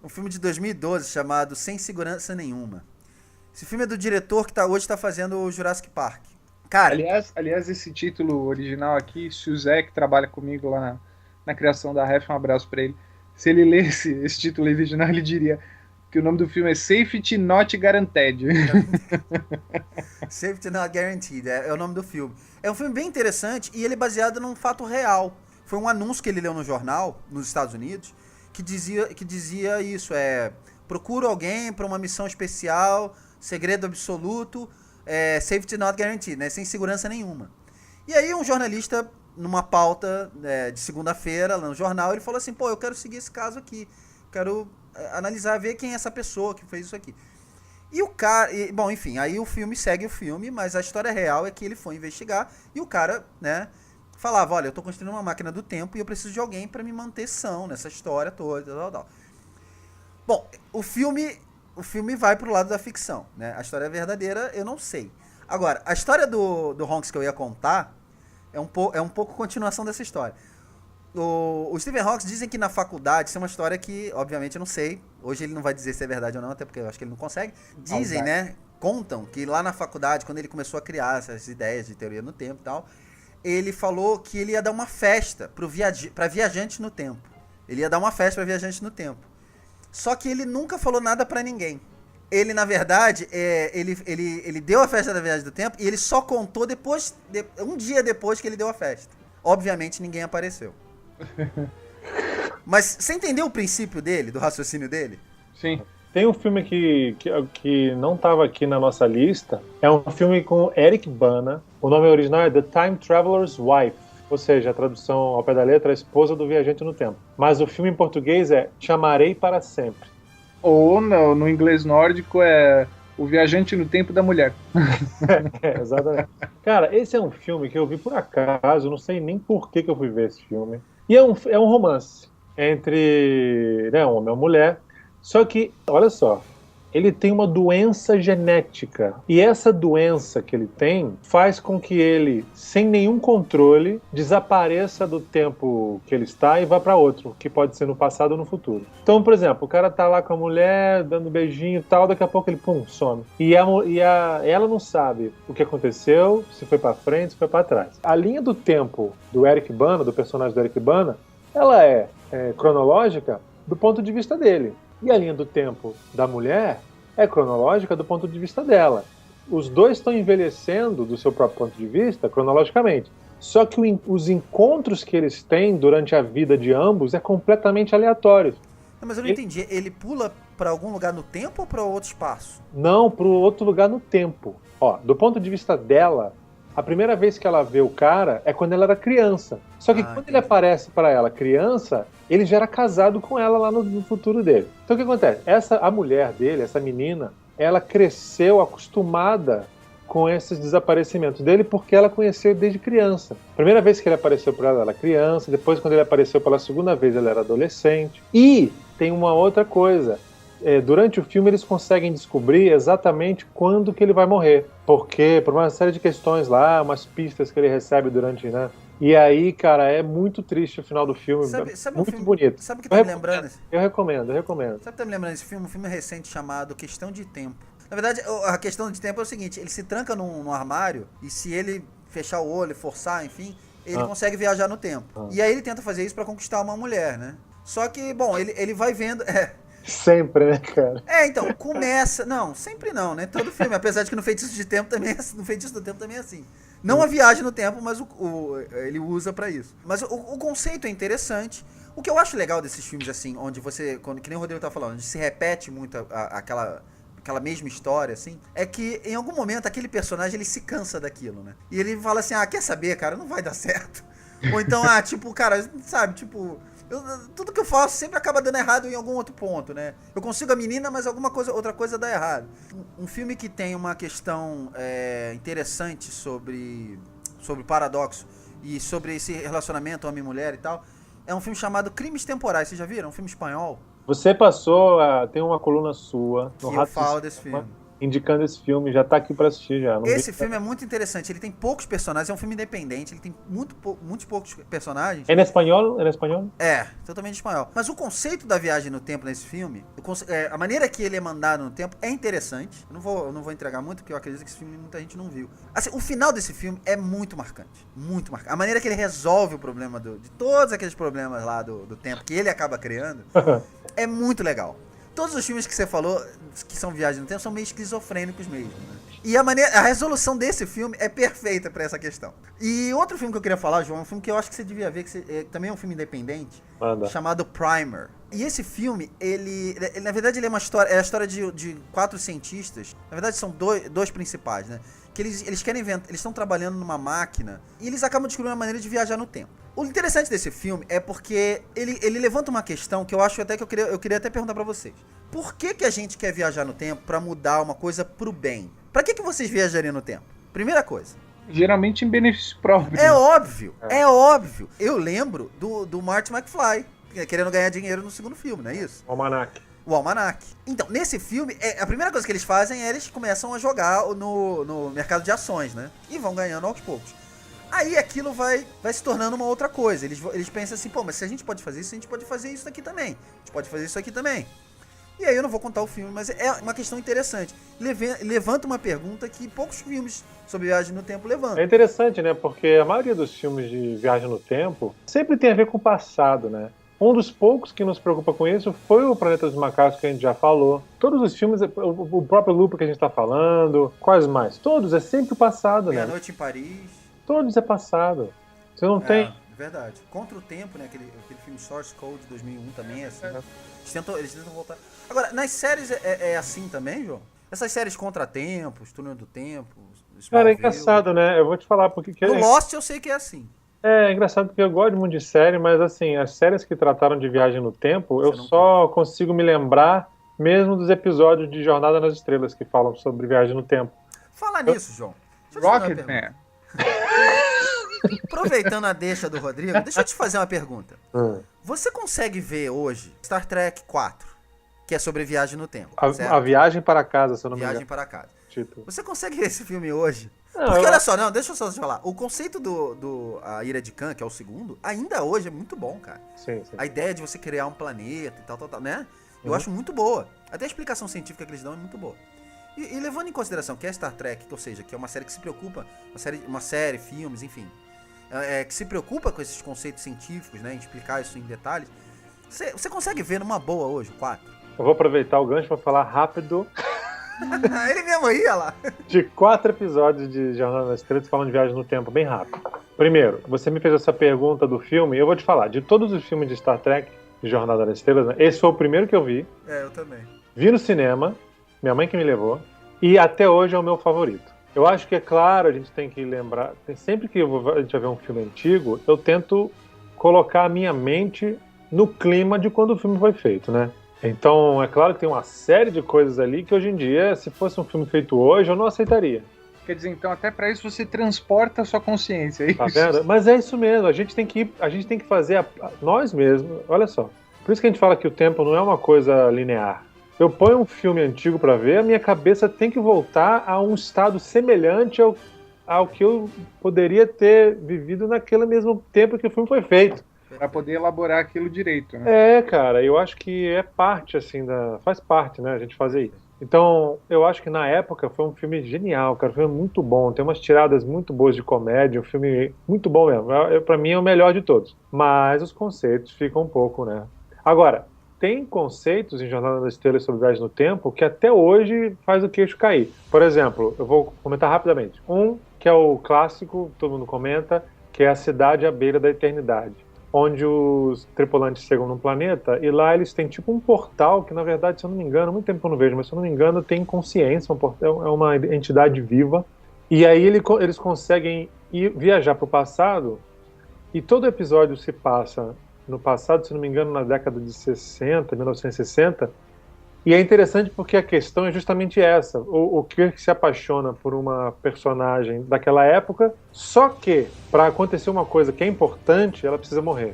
Um filme de 2012 chamado Sem Segurança Nenhuma. Esse filme é do diretor que hoje está fazendo o Jurassic Park. Cara, aliás, esse título original aqui, se o Zé, que trabalha comigo lá na criação da Ref, um abraço pra ele. Se ele lesse esse título original, ele diria que o nome do filme é Safety Not Guaranteed. Safety Not Guaranteed, é o nome do filme. É um filme bem interessante e ele é baseado num fato real. Foi um anúncio que ele leu no jornal, nos Estados Unidos, que dizia isso, procura alguém para uma missão especial, segredo absoluto, Safety Not Guaranteed, né, sem segurança nenhuma. E aí um jornalista, numa pauta de segunda-feira, lá no jornal, ele falou assim, eu quero seguir esse caso aqui, quero analisar, ver quem é essa pessoa que fez isso aqui. E o cara, bom, enfim, aí o filme segue o filme, mas a história real é que ele foi investigar e o cara, né, falava, olha, eu tô construindo uma máquina do tempo e eu preciso de alguém para me manter são nessa história toda, tal. Bom, o filme vai pro lado da ficção, né? A história verdadeira, eu não sei. Agora, a história do Hanks que eu ia contar é um pouco continuação dessa história. O Stephen Hawking dizem que na faculdade, isso é uma história que, obviamente, eu não sei. Hoje ele não vai dizer se é verdade ou não, até porque eu acho que ele não consegue. Dizem, né? Contam que lá na faculdade, quando ele começou a criar essas ideias de teoria no tempo e tal, ele falou que ele ia dar uma festa pra viajantes no tempo. Ele ia dar uma festa pra viajantes no tempo. Só que ele nunca falou nada pra ninguém. Ele, na verdade, ele deu a festa da viagem do tempo e ele só contou um dia depois que ele deu a festa. Obviamente, ninguém apareceu. Mas você entendeu o princípio dele, do raciocínio dele? Sim. Tem um filme que não estava aqui na nossa lista. É um filme com Eric Bana. O nome original é The Time Traveler's Wife. Ou seja, a tradução ao pé da letra é a esposa do viajante no tempo. Mas o filme em português é Te Amarei para Sempre. Ou no inglês nórdico é O Viajante no Tempo da Mulher. Exatamente. Cara, esse é um filme que eu vi por acaso. Não sei nem por que eu fui ver esse filme. E é um romance entre um homem e uma mulher. Só que, olha só, ele tem uma doença genética. E essa doença que ele tem faz com que ele, sem nenhum controle, desapareça do tempo que ele está e vá para outro, que pode ser no passado ou no futuro. Então, por exemplo, o cara tá lá com a mulher, dando beijinho e tal, daqui a pouco ele, some. Ela não sabe o que aconteceu, se foi para frente, se foi para trás. A linha do tempo do Eric Bana, do personagem do Eric Bana, ela é cronológica do ponto de vista dele. E a linha do tempo da mulher é cronológica do ponto de vista dela. Os dois estão envelhecendo do seu próprio ponto de vista, cronologicamente. Só que os encontros que eles têm durante a vida de ambos é completamente aleatório. Não, mas eu não entendi. Ele pula para algum lugar no tempo ou para outro espaço? Não, para outro lugar no tempo. Ó, do ponto de vista dela, a primeira vez que ela vê o cara é quando ela era criança. Só que quando ele aparece para ela criança, ele já era casado com ela lá no futuro dele. Então o que acontece? A mulher dele, essa menina, ela cresceu acostumada com esses desaparecimentos dele porque ela conheceu desde criança. A primeira vez que ele apareceu para ela era criança, depois quando ele apareceu pela segunda vez ela era adolescente. E tem uma outra coisa. Durante o filme eles conseguem descobrir exatamente quando que ele vai morrer. Porque, por uma série de questões lá, umas pistas que ele recebe durante, né? E aí, cara, é muito triste o final do filme. Sabe muito filme, bonito. Sabe o que tá me lembrando? Eu recomendo. Sabe o que tá me lembrando desse filme? Um filme recente chamado Questão de Tempo. Na verdade, a questão de tempo é o seguinte, ele se tranca num armário e se ele fechar o olho, forçar, enfim, ele consegue viajar no tempo. E aí ele tenta fazer isso pra conquistar uma mulher, né? Só que, bom, ele vai vendo... Sempre, né, cara? Então, começa... Não, sempre não, né? Todo filme, apesar de que no Feitiço de Tempo também no Feitiço do Tempo também é assim. Não a viagem no tempo, mas ele usa pra isso. Mas o conceito é interessante. O que eu acho legal desses filmes, assim, onde você... Que nem o Rodrigo tá falando, onde se repete muito aquela mesma história, assim, é que em algum momento aquele personagem, ele se cansa daquilo, né? E ele fala assim, quer saber, cara, não vai dar certo. Ou então, tipo, cara, sabe, tipo... tudo que eu faço sempre acaba dando errado em algum outro ponto, né? Eu consigo a menina, mas outra coisa dá errado. Um filme que tem uma questão interessante sobre paradoxo e sobre esse relacionamento homem-mulher e tal, é um filme chamado Crimes Temporais. Vocês já viram? É um filme espanhol. Você tem uma coluna sua no que eu falo desse filme. Indicando esse filme, já tá aqui pra assistir já. Esse filme é muito interessante, ele tem poucos personagens, é um filme independente, ele tem muitos poucos personagens. É em espanhol? Totalmente em espanhol. Mas o conceito da viagem no tempo nesse filme, a maneira que ele é mandado no tempo é interessante. Eu não vou entregar muito, porque eu acredito que esse filme muita gente não viu. Assim, o final desse filme é muito marcante, muito marcante. A maneira que ele resolve o problema de todos aqueles problemas lá do tempo que ele acaba criando, é muito legal. Todos os filmes que você falou, que são viagem no tempo, são meio esquizofrênicos mesmo, né? E a resolução desse filme é perfeita pra essa questão. E outro filme que eu queria falar, João, é um filme que eu acho que você devia ver, também é um filme independente, chamado Primer. E esse filme, ele na verdade, ele é a história de 4 cientistas. Na verdade, são dois principais, né? Que eles querem inventar, eles estão trabalhando numa máquina e eles acabam descobrindo uma maneira de viajar no tempo. O interessante desse filme é porque ele levanta uma questão que eu acho até que eu queria até perguntar pra vocês. Por que a gente quer viajar no tempo pra mudar uma coisa pro bem? Pra que vocês viajariam no tempo? Primeira coisa. Geralmente em benefício próprio. É óbvio, é óbvio. Eu lembro do Marty McFly querendo ganhar dinheiro no segundo filme, não é isso? O Almanac. Então, nesse filme, a primeira coisa que eles fazem é eles começam a jogar no mercado de ações, né? E vão ganhando aos poucos. Aí aquilo vai se tornando uma outra coisa. Eles pensam assim, mas se a gente pode fazer isso, a gente pode fazer isso aqui também. A gente pode fazer isso aqui também. E aí eu não vou contar o filme, mas é uma questão interessante. Levanta uma pergunta que poucos filmes sobre viagem no tempo levantam. É interessante, né? Porque a maioria dos filmes de viagem no tempo sempre tem a ver com o passado, né? Um dos poucos que nos preocupa com isso foi o Planeta dos Macacos, que a gente já falou. Todos os filmes, o próprio Looper que a gente tá falando, quais mais? Todos, é sempre o passado, né? Meia-Noite em Paris. Todos é passado. Você não tem... É verdade. Contra o Tempo, né? Aquele filme Source Code de 2001 também é assim. Eles tentam voltar. Agora, nas séries é assim também, João? Essas séries Contratempos, Túnel do Tempo, Cara, é engraçado, né? Eu vou te falar porque... No Lost eu sei que é assim. É engraçado porque eu gosto muito de série, mas assim, as séries que trataram de viagem no tempo, eu só consigo me lembrar mesmo dos episódios de Jornada nas Estrelas que falam sobre viagem no tempo. Fala nisso, João. Rocketman. Aproveitando a deixa do Rodrigo, deixa eu te fazer uma pergunta. Você consegue ver hoje Star Trek 4, que é sobre viagem no tempo? A Viagem para Casa, se eu não me engano. Viagem para Casa. Título. Você consegue ver esse filme hoje? Não, porque olha só, deixa eu só te falar. O conceito do A Ira de Khan, que é o segundo, ainda hoje é muito bom, cara. Sim. A ideia de você criar um planeta e tal, né? Eu acho muito boa. Até a explicação científica que eles dão é muito boa. E levando em consideração que é Star Trek, ou seja, que é uma série que se preocupa, uma série, filmes, enfim, que se preocupa com esses conceitos científicos, né, em explicar isso em detalhes, você consegue ver numa boa hoje, o 4? Eu vou aproveitar o gancho para falar rápido Ele mesmo ia lá. de 4 episódios de Jornada nas Estrelas falando de viagem no tempo, bem rápido. Primeiro, você me fez essa pergunta do filme, e eu vou te falar, de todos os filmes de Star Trek, de Jornada nas Estrelas, né, esse foi o primeiro que eu vi. Eu também. Vi no cinema, minha mãe que me levou, e até hoje é o meu favorito. Eu acho que, é claro, a gente tem que lembrar, sempre que a gente vai ver um filme antigo, eu tento colocar a minha mente no clima de quando o filme foi feito, né? Então, é claro que tem uma série de coisas ali que hoje em dia, se fosse um filme feito hoje, eu não aceitaria. Quer dizer, então, até pra isso você transporta a sua consciência, é isso? Tá vendo? Mas é isso mesmo, a gente tem que fazer nós mesmos, olha só. Por isso que a gente fala que o tempo não é uma coisa linear. Eu ponho um filme antigo pra ver, a minha cabeça tem que voltar a um estado semelhante ao que eu poderia ter vivido naquele mesmo tempo que o filme foi feito. Pra poder elaborar aquilo direito, né? É, cara, eu acho que é parte, assim, faz parte, né, a gente fazer isso. Então, eu acho que na época foi um filme genial, cara, um filme muito bom, tem umas tiradas muito boas de comédia, um filme muito bom mesmo, pra mim é o melhor de todos. Mas os conceitos ficam um pouco, né. Agora, tem conceitos em Jornada nas Estrelas sobre viagem no tempo que até hoje faz o queixo cair. Por exemplo, eu vou comentar rapidamente. Um, que é o clássico, todo mundo comenta, que é a cidade à beira da eternidade, onde os tripulantes chegam num planeta e lá eles têm tipo um portal que, na verdade, se eu não me engano, muito tempo que eu não vejo, mas se eu não me engano, tem consciência, é uma entidade viva. E aí eles conseguem viajar para o passado e todo episódio se passa no passado, se não me engano, na década de 60, 1960. E é interessante porque a questão é justamente essa. O Kirk se apaixona por uma personagem daquela época, só que, para acontecer uma coisa que é importante, ela precisa morrer.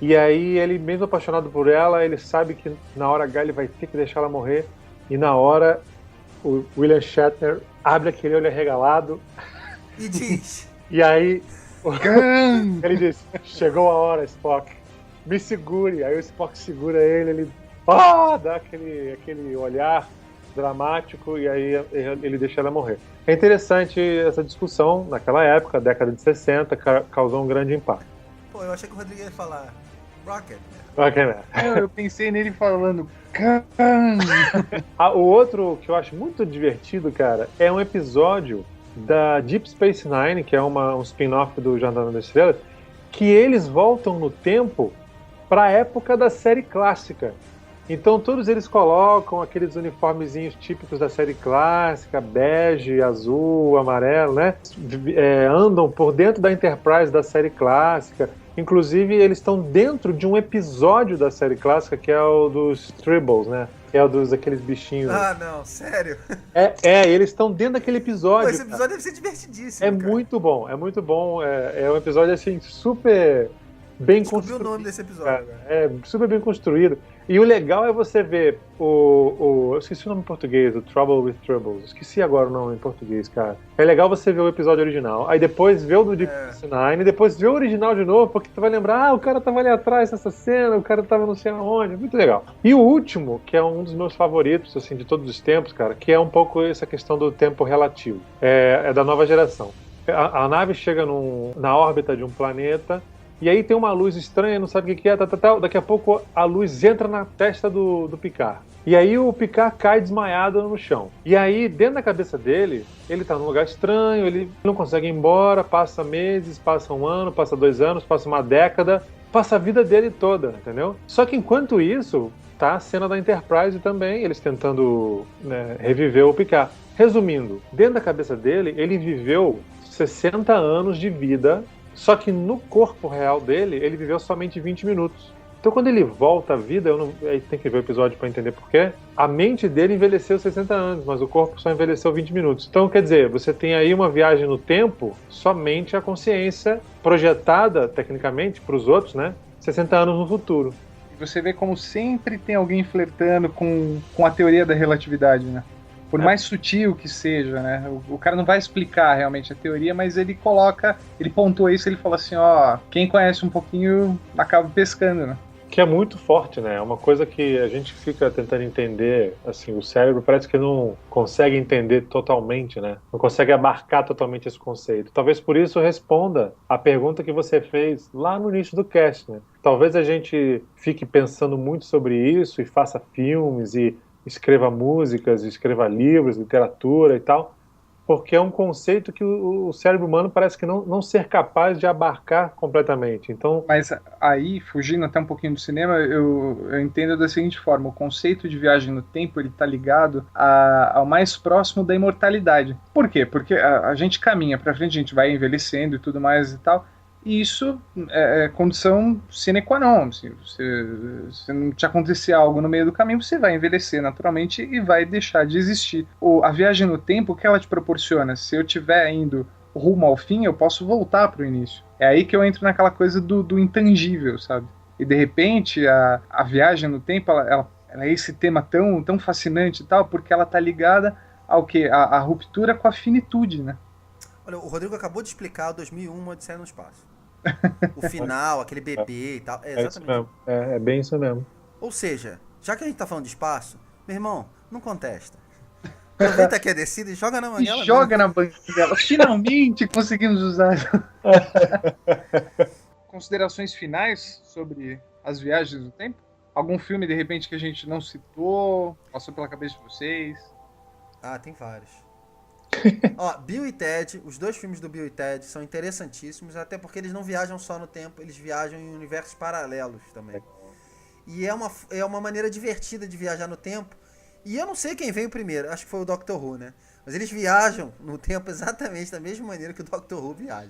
E aí, ele, mesmo apaixonado por ela, ele sabe que na hora H ele vai ter que deixar ela morrer. E na hora, o William Shatner abre aquele olho arregalado. E diz... E aí, ele diz, chegou a hora, Spock. Me segure. Aí o Spock segura ele dá aquele olhar dramático e aí ele deixa ela morrer. É interessante essa discussão, naquela época, década de 60, causou um grande impacto. Pô, eu achei que o Rodrigo ia falar Rocket. Eu pensei nele falando O outro que eu acho muito divertido, cara, é um episódio da Deep Space Nine, que é um spin-off do Jornada nas Estrelas, que eles voltam no tempo para a época da série clássica. Então todos eles colocam aqueles uniformezinhos típicos da série clássica, bege, azul, amarelo, né? Andam por dentro da Enterprise da série clássica. Inclusive eles estão dentro de um episódio da série clássica que é o dos Tribbles, né? Que é o aqueles bichinhos. Ah, não, sério? Eles estão dentro daquele episódio. Pô, esse episódio deve ser divertidíssimo. Muito bom, é muito bom. É um episódio assim super bem Descobri construído. o nome desse episódio. Cara, é super bem construído. E o legal é você ver eu esqueci o nome em português, o Trouble with Troubles. Esqueci agora o nome em português, cara. É legal você ver o episódio original, aí depois ver o do Deep Space Nine, e depois ver o original de novo, porque tu vai lembrar, o cara tava ali atrás nessa cena, o cara tava não sei aonde. Muito legal. E o último, que é um dos meus favoritos, assim, de todos os tempos, cara, que é um pouco essa questão do tempo relativo. É da nova geração. A nave chega na órbita de um planeta. E aí tem uma luz estranha, não sabe o que é, daqui a pouco a luz entra na testa do Picard. E aí o Picard cai desmaiado no chão. E aí, dentro da cabeça dele, ele tá num lugar estranho, ele não consegue ir embora, passa meses, passa um ano, passa 2 anos, passa uma década, passa a vida dele toda, entendeu? Só que enquanto isso, tá a cena da Enterprise também, eles tentando, né, reviver o Picard. Resumindo, dentro da cabeça dele, ele viveu 60 anos de vida. Só que no corpo real dele, ele viveu somente 20 minutos. Então quando ele volta à vida, aí tem que ver o episódio para entender porquê, a mente dele envelheceu 60 anos, mas o corpo só envelheceu 20 minutos. Então quer dizer, você tem aí uma viagem no tempo, somente a consciência projetada, tecnicamente, para os outros, né? 60 anos no futuro. E você vê como sempre tem alguém flertando com a teoria da relatividade, né? Por mais sutil que seja, né? O cara não vai explicar realmente a teoria, mas ele pontua isso, ele fala assim, ó, quem conhece um pouquinho acaba pescando, né? Que é muito forte, né? É uma coisa que a gente fica tentando entender, assim, o cérebro parece que não consegue entender totalmente, né? Não consegue abarcar totalmente esse conceito. Talvez por isso responda a pergunta que você fez lá no início do cast, né? Talvez a gente fique pensando muito sobre isso e faça filmes e escreva músicas, escreva livros, literatura e tal, porque é um conceito que o cérebro humano parece que não ser capaz de abarcar completamente. Então, mas aí, fugindo até um pouquinho do cinema, eu entendo da seguinte forma: o conceito de viagem no tempo, ele está ligado ao mais próximo da imortalidade. Por quê? Porque a gente caminha para frente, a gente vai envelhecendo e tudo mais e tal, e isso é condição sine qua non. Assim, se não te acontecer algo no meio do caminho, você vai envelhecer naturalmente e vai deixar de existir. A viagem no tempo, o que ela te proporciona? Se eu estiver indo rumo ao fim, eu posso voltar para o início. É aí que eu entro naquela coisa do intangível, sabe? E de repente, a viagem no tempo, ela é esse tema tão fascinante e tal, porque ela está ligada ao quê? A ruptura com a finitude, né? Olha, o Rodrigo acabou de explicar o 2001, Odisseia no Espaço. O final, aquele bebê e tal. É exatamente. isso mesmo. É bem isso mesmo. Ou seja, já que a gente tá falando de espaço, meu irmão, não contesta. Aproveita que é descida e joga na banguela. Joga na banguela. Finalmente conseguimos usar. Considerações finais sobre as viagens do tempo? Algum filme, de repente, que a gente não citou, passou pela cabeça de vocês? Ah, tem vários. Ó, Bill e Ted, os 2 filmes do Bill e Ted são interessantíssimos, até porque eles não viajam só no tempo, eles viajam em universos paralelos também. E é uma maneira divertida de viajar no tempo. E eu não sei quem veio primeiro, acho que foi o Doctor Who, né? Mas eles viajam no tempo exatamente da mesma maneira que o Doctor Who viaja.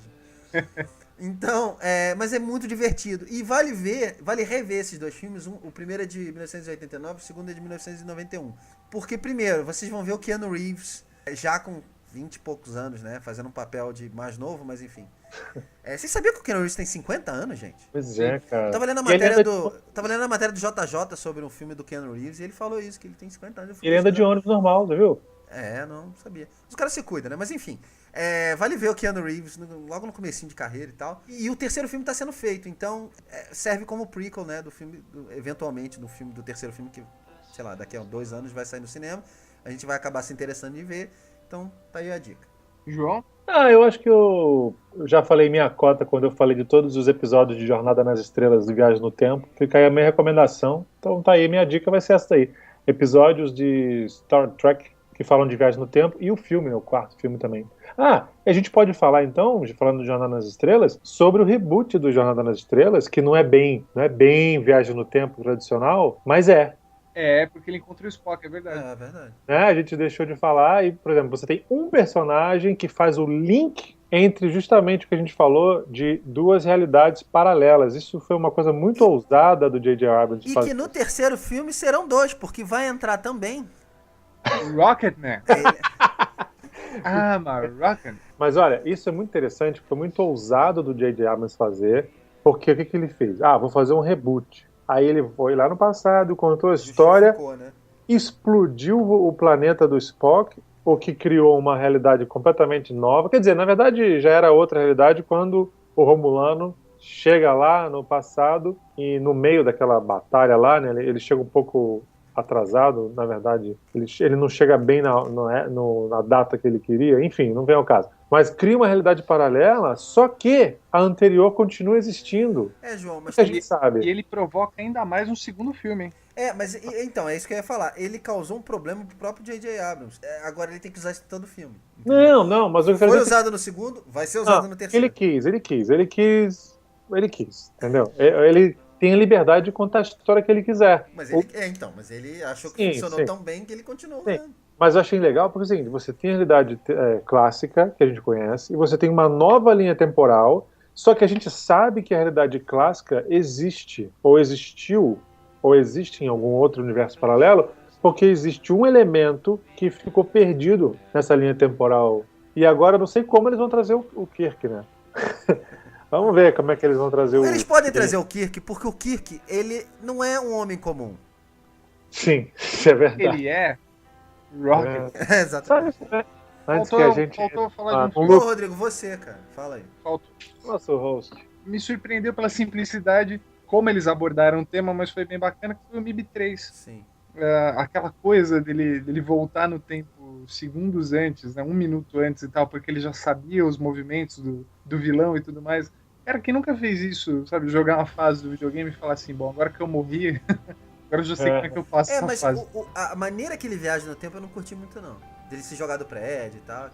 Então, mas é muito divertido. E vale rever esses 2 filmes. O primeiro é de 1989, o segundo é de 1991. Porque, primeiro, vocês vão ver o Keanu Reeves já com 20 e poucos anos, né? Fazendo um papel de mais novo, mas enfim. Vocês sabiam que o Keanu Reeves tem 50 anos, gente? Pois é, cara. Tava lendo a matéria do JJ sobre um filme do Keanu Reeves e ele falou isso, que ele tem 50 anos. Ele anda de ônibus normal, viu? Não sabia. Os caras se cuidam, né? Mas enfim, vale ver o Keanu Reeves logo no comecinho de carreira e tal. E o terceiro filme tá sendo feito, então serve como prequel, né? Do filme, eventualmente, do terceiro filme que, sei lá, daqui a 2 anos vai sair no cinema. A gente vai acabar se interessando em ver. Então, tá aí a dica. João? Eu acho que eu já falei minha cota quando eu falei de todos os episódios de Jornada nas Estrelas de Viagem no Tempo. Fica aí a minha recomendação. Então tá aí, minha dica vai ser essa daí. Episódios de Star Trek que falam de viagem no tempo e o filme, o 4º filme também. A gente pode falar então, falando de Jornada nas Estrelas, sobre o reboot do Jornada nas Estrelas, que não é bem Viagem no Tempo tradicional, mas porque ele encontra o Spock, é verdade. É verdade. A gente deixou de falar e, por exemplo, você tem um personagem que faz o link entre justamente o que a gente falou de 2 realidades paralelas. Isso foi uma coisa muito ousada do J.J. Abrams. E que no terceiro filme serão 2, porque vai entrar também Rocketman. Rocketman. Mas olha, isso é muito interessante, foi muito ousado do J.J. Abrams fazer. Porque o que ele fez? Vou fazer um reboot. Aí ele foi lá no passado, contou a história, né? explodiu o planeta do Spock, o que criou uma realidade completamente nova. Quer dizer, na verdade já era outra realidade quando o Romulano chega lá no passado e no meio daquela batalha lá, né, ele chega um pouco atrasado, na verdade, ele não chega bem na data que ele queria, enfim, não vem ao caso. Mas cria uma realidade paralela, só que a anterior continua existindo. João, mas a gente sabe. E ele provoca ainda mais um segundo filme, hein? Mas então, é isso que eu ia falar. Ele causou um problema pro próprio J.J. Abrams. Agora ele tem que usar isso em todo filme. Entendeu? Não, mas eu quero Foi dizer usado no segundo, vai ser usado no terceiro. Ele quis, entendeu? Ele tem a liberdade de contar a história que ele quiser. Mas ele achou que funcionou tão bem que ele continuou usando. Mas eu achei legal porque é o seguinte, você tem a realidade clássica, que a gente conhece, e você tem uma nova linha temporal, só que a gente sabe que a realidade clássica existe, ou existiu, ou existe em algum outro universo paralelo, porque existe um elemento que ficou perdido nessa linha temporal. E agora eu não sei como eles vão trazer o Kirk, né? Vamos ver como é que eles vão trazer Eles podem trazer o Kirk, porque o Kirk, ele não é um homem comum. Sim, isso é verdade. Ele é Rocket. Exatamente. Antes que a gente... Faltou falar de um Ô, filme. Rodrigo, você, cara. Fala aí. Faltou. Nosso host. Me surpreendeu pela simplicidade como eles abordaram o tema, mas foi bem bacana, que foi o MIB3. Sim. Aquela coisa dele voltar no tempo segundos antes, né, 1 minuto antes e tal, porque ele já sabia os movimentos do vilão e tudo mais. Cara, quem nunca fez isso, sabe? Jogar uma fase do videogame e falar assim, bom, agora que eu morri, agora eu já sei como é que eu faço essa mas fase. a maneira que ele viaja no tempo eu não curti muito, não. Dele se jogar do prédio e tal.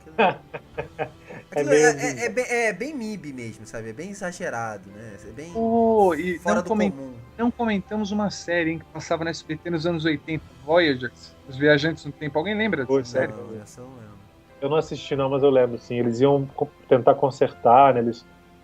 É bem MIB mesmo, sabe? É bem exagerado, né? É bem fora do comum. Não comentamos uma série que passava na SBT nos anos 80, Voyagers, Os Viajantes no Tempo. Alguém lembra dessa série? Não, essa eu não lembro. Eu não assisti não, mas eu lembro, sim. Eles iam tentar consertar, né?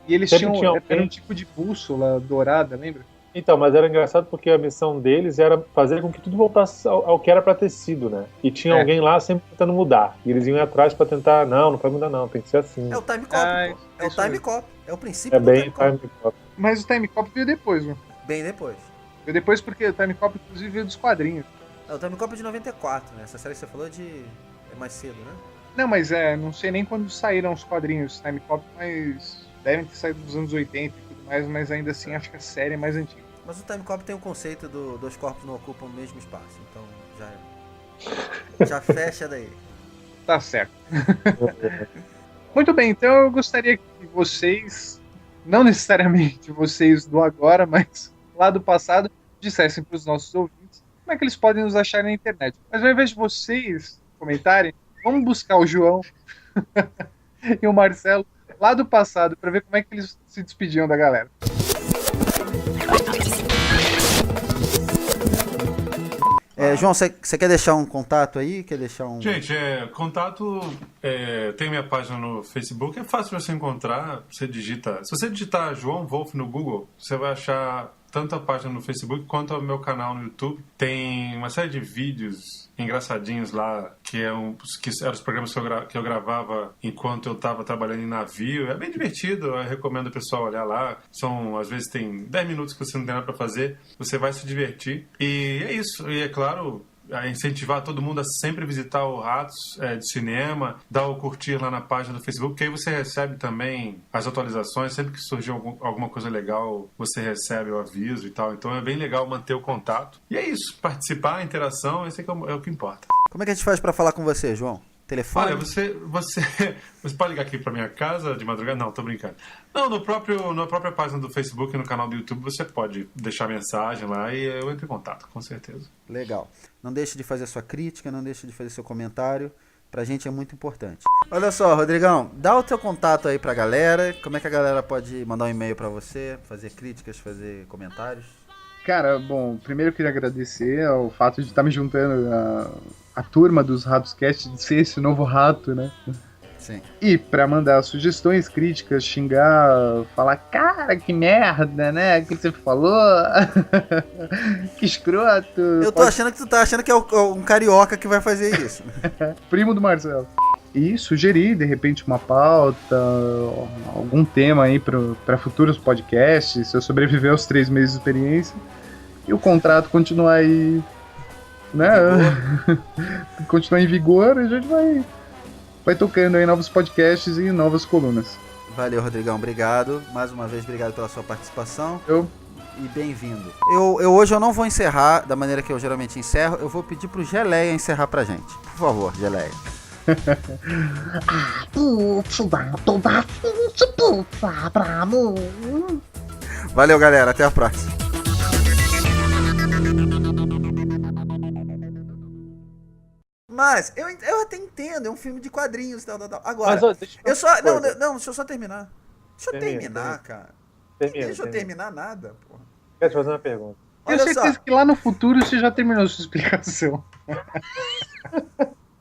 E eles tinham era um tipo de bússola dourada, lembra? Então, mas era engraçado porque a missão deles era fazer com que tudo voltasse ao que era pra ter sido, né? E tinha alguém lá sempre tentando mudar. E eles iam atrás pra tentar, não pode mudar não, tem que ser assim. É o Time Cop, pô. É o Time Cop. É o princípio do bem Time Cop. Mas o Time Cop veio depois, mano. Bem depois. Veio depois porque o Time Cop, inclusive, veio dos quadrinhos. O Time Cop é de 94, né? Essa série que você falou é mais cedo, né? Não, mas não sei nem quando saíram os quadrinhos Time Cop, mas devem ter saído dos anos 80 e tudo mais, mas ainda assim acho que a série é mais antiga. Mas o Time Cop tem o conceito dos corpos não ocupam o mesmo espaço, então já fecha daí. Tá certo. Muito bem, então eu gostaria que vocês, não necessariamente vocês do agora, mas lá do passado, dissessem para os nossos ouvintes como é que eles podem nos achar na internet. Mas ao invés de vocês comentarem, vamos buscar o João e o Marcelo lá do passado para ver como é que eles se despediam da galera. João, você quer deixar um contato aí? Quer deixar um... Gente, contato, tem minha página no Facebook, é fácil de você encontrar, se você digitar João Wolf no Google, você vai achar tanto a página no Facebook quanto o meu canal no YouTube. Tem uma série de vídeos engraçadinhos lá, que eram os programas que eu gravava enquanto eu estava trabalhando em navio. É bem divertido, eu recomendo o pessoal olhar lá. Às vezes tem 10 minutos que você não tem nada para fazer, você vai se divertir. E é isso, e é claro, incentivar todo mundo a sempre visitar o Ratos de Cinema, dar o curtir lá na página do Facebook, que aí você recebe também as atualizações, sempre que surgir alguma coisa legal, você recebe o aviso e tal, então é bem legal manter o contato. E é isso, participar, a interação, esse é o que importa. Como é que a gente faz pra falar com você, João? Telefone? Olha, você pode ligar aqui pra minha casa de madrugada? Não, tô brincando. Não, na própria página do Facebook e no canal do YouTube você pode deixar mensagem lá e eu entro em contato, com certeza. Legal. Não deixe de fazer sua crítica, não deixe de fazer seu comentário. Pra gente é muito importante. Olha só, Rodrigão, dá o teu contato aí pra galera. Como é que a galera pode mandar um e-mail pra você, fazer críticas, fazer comentários? Cara, bom, primeiro eu queria agradecer ao fato de estar me juntando a turma dos Ratos Cast, de ser esse novo rato, né? Sim. E pra mandar sugestões, críticas, xingar, falar, cara, que merda, né? O que você falou? Que escroto. Eu tô achando que tu tá achando que é um carioca que vai fazer isso. Primo do Marcelo. e sugerir, de repente, uma pauta, algum tema aí para futuros podcasts, se eu sobreviver aos 3 meses de experiência, e o contrato continuar aí, né? Continuar em vigor, a gente vai tocando aí novos podcasts e novas colunas. Valeu, Rodrigão, obrigado. Mais uma vez, obrigado pela sua participação. E bem-vindo. Hoje eu não vou encerrar da maneira que eu geralmente encerro. Eu vou pedir pro Geleia encerrar pra gente. Por favor, Geleia. Valeu, galera. Até a próxima. Mas, eu até entendo, é um filme de quadrinhos, tal. Agora, Mas, deixa eu só terminar. Deixa eu terminar, cara. Deixa eu terminar nada, porra. Quero te fazer uma pergunta. Tenho certeza que lá no futuro você já terminou sua explicação.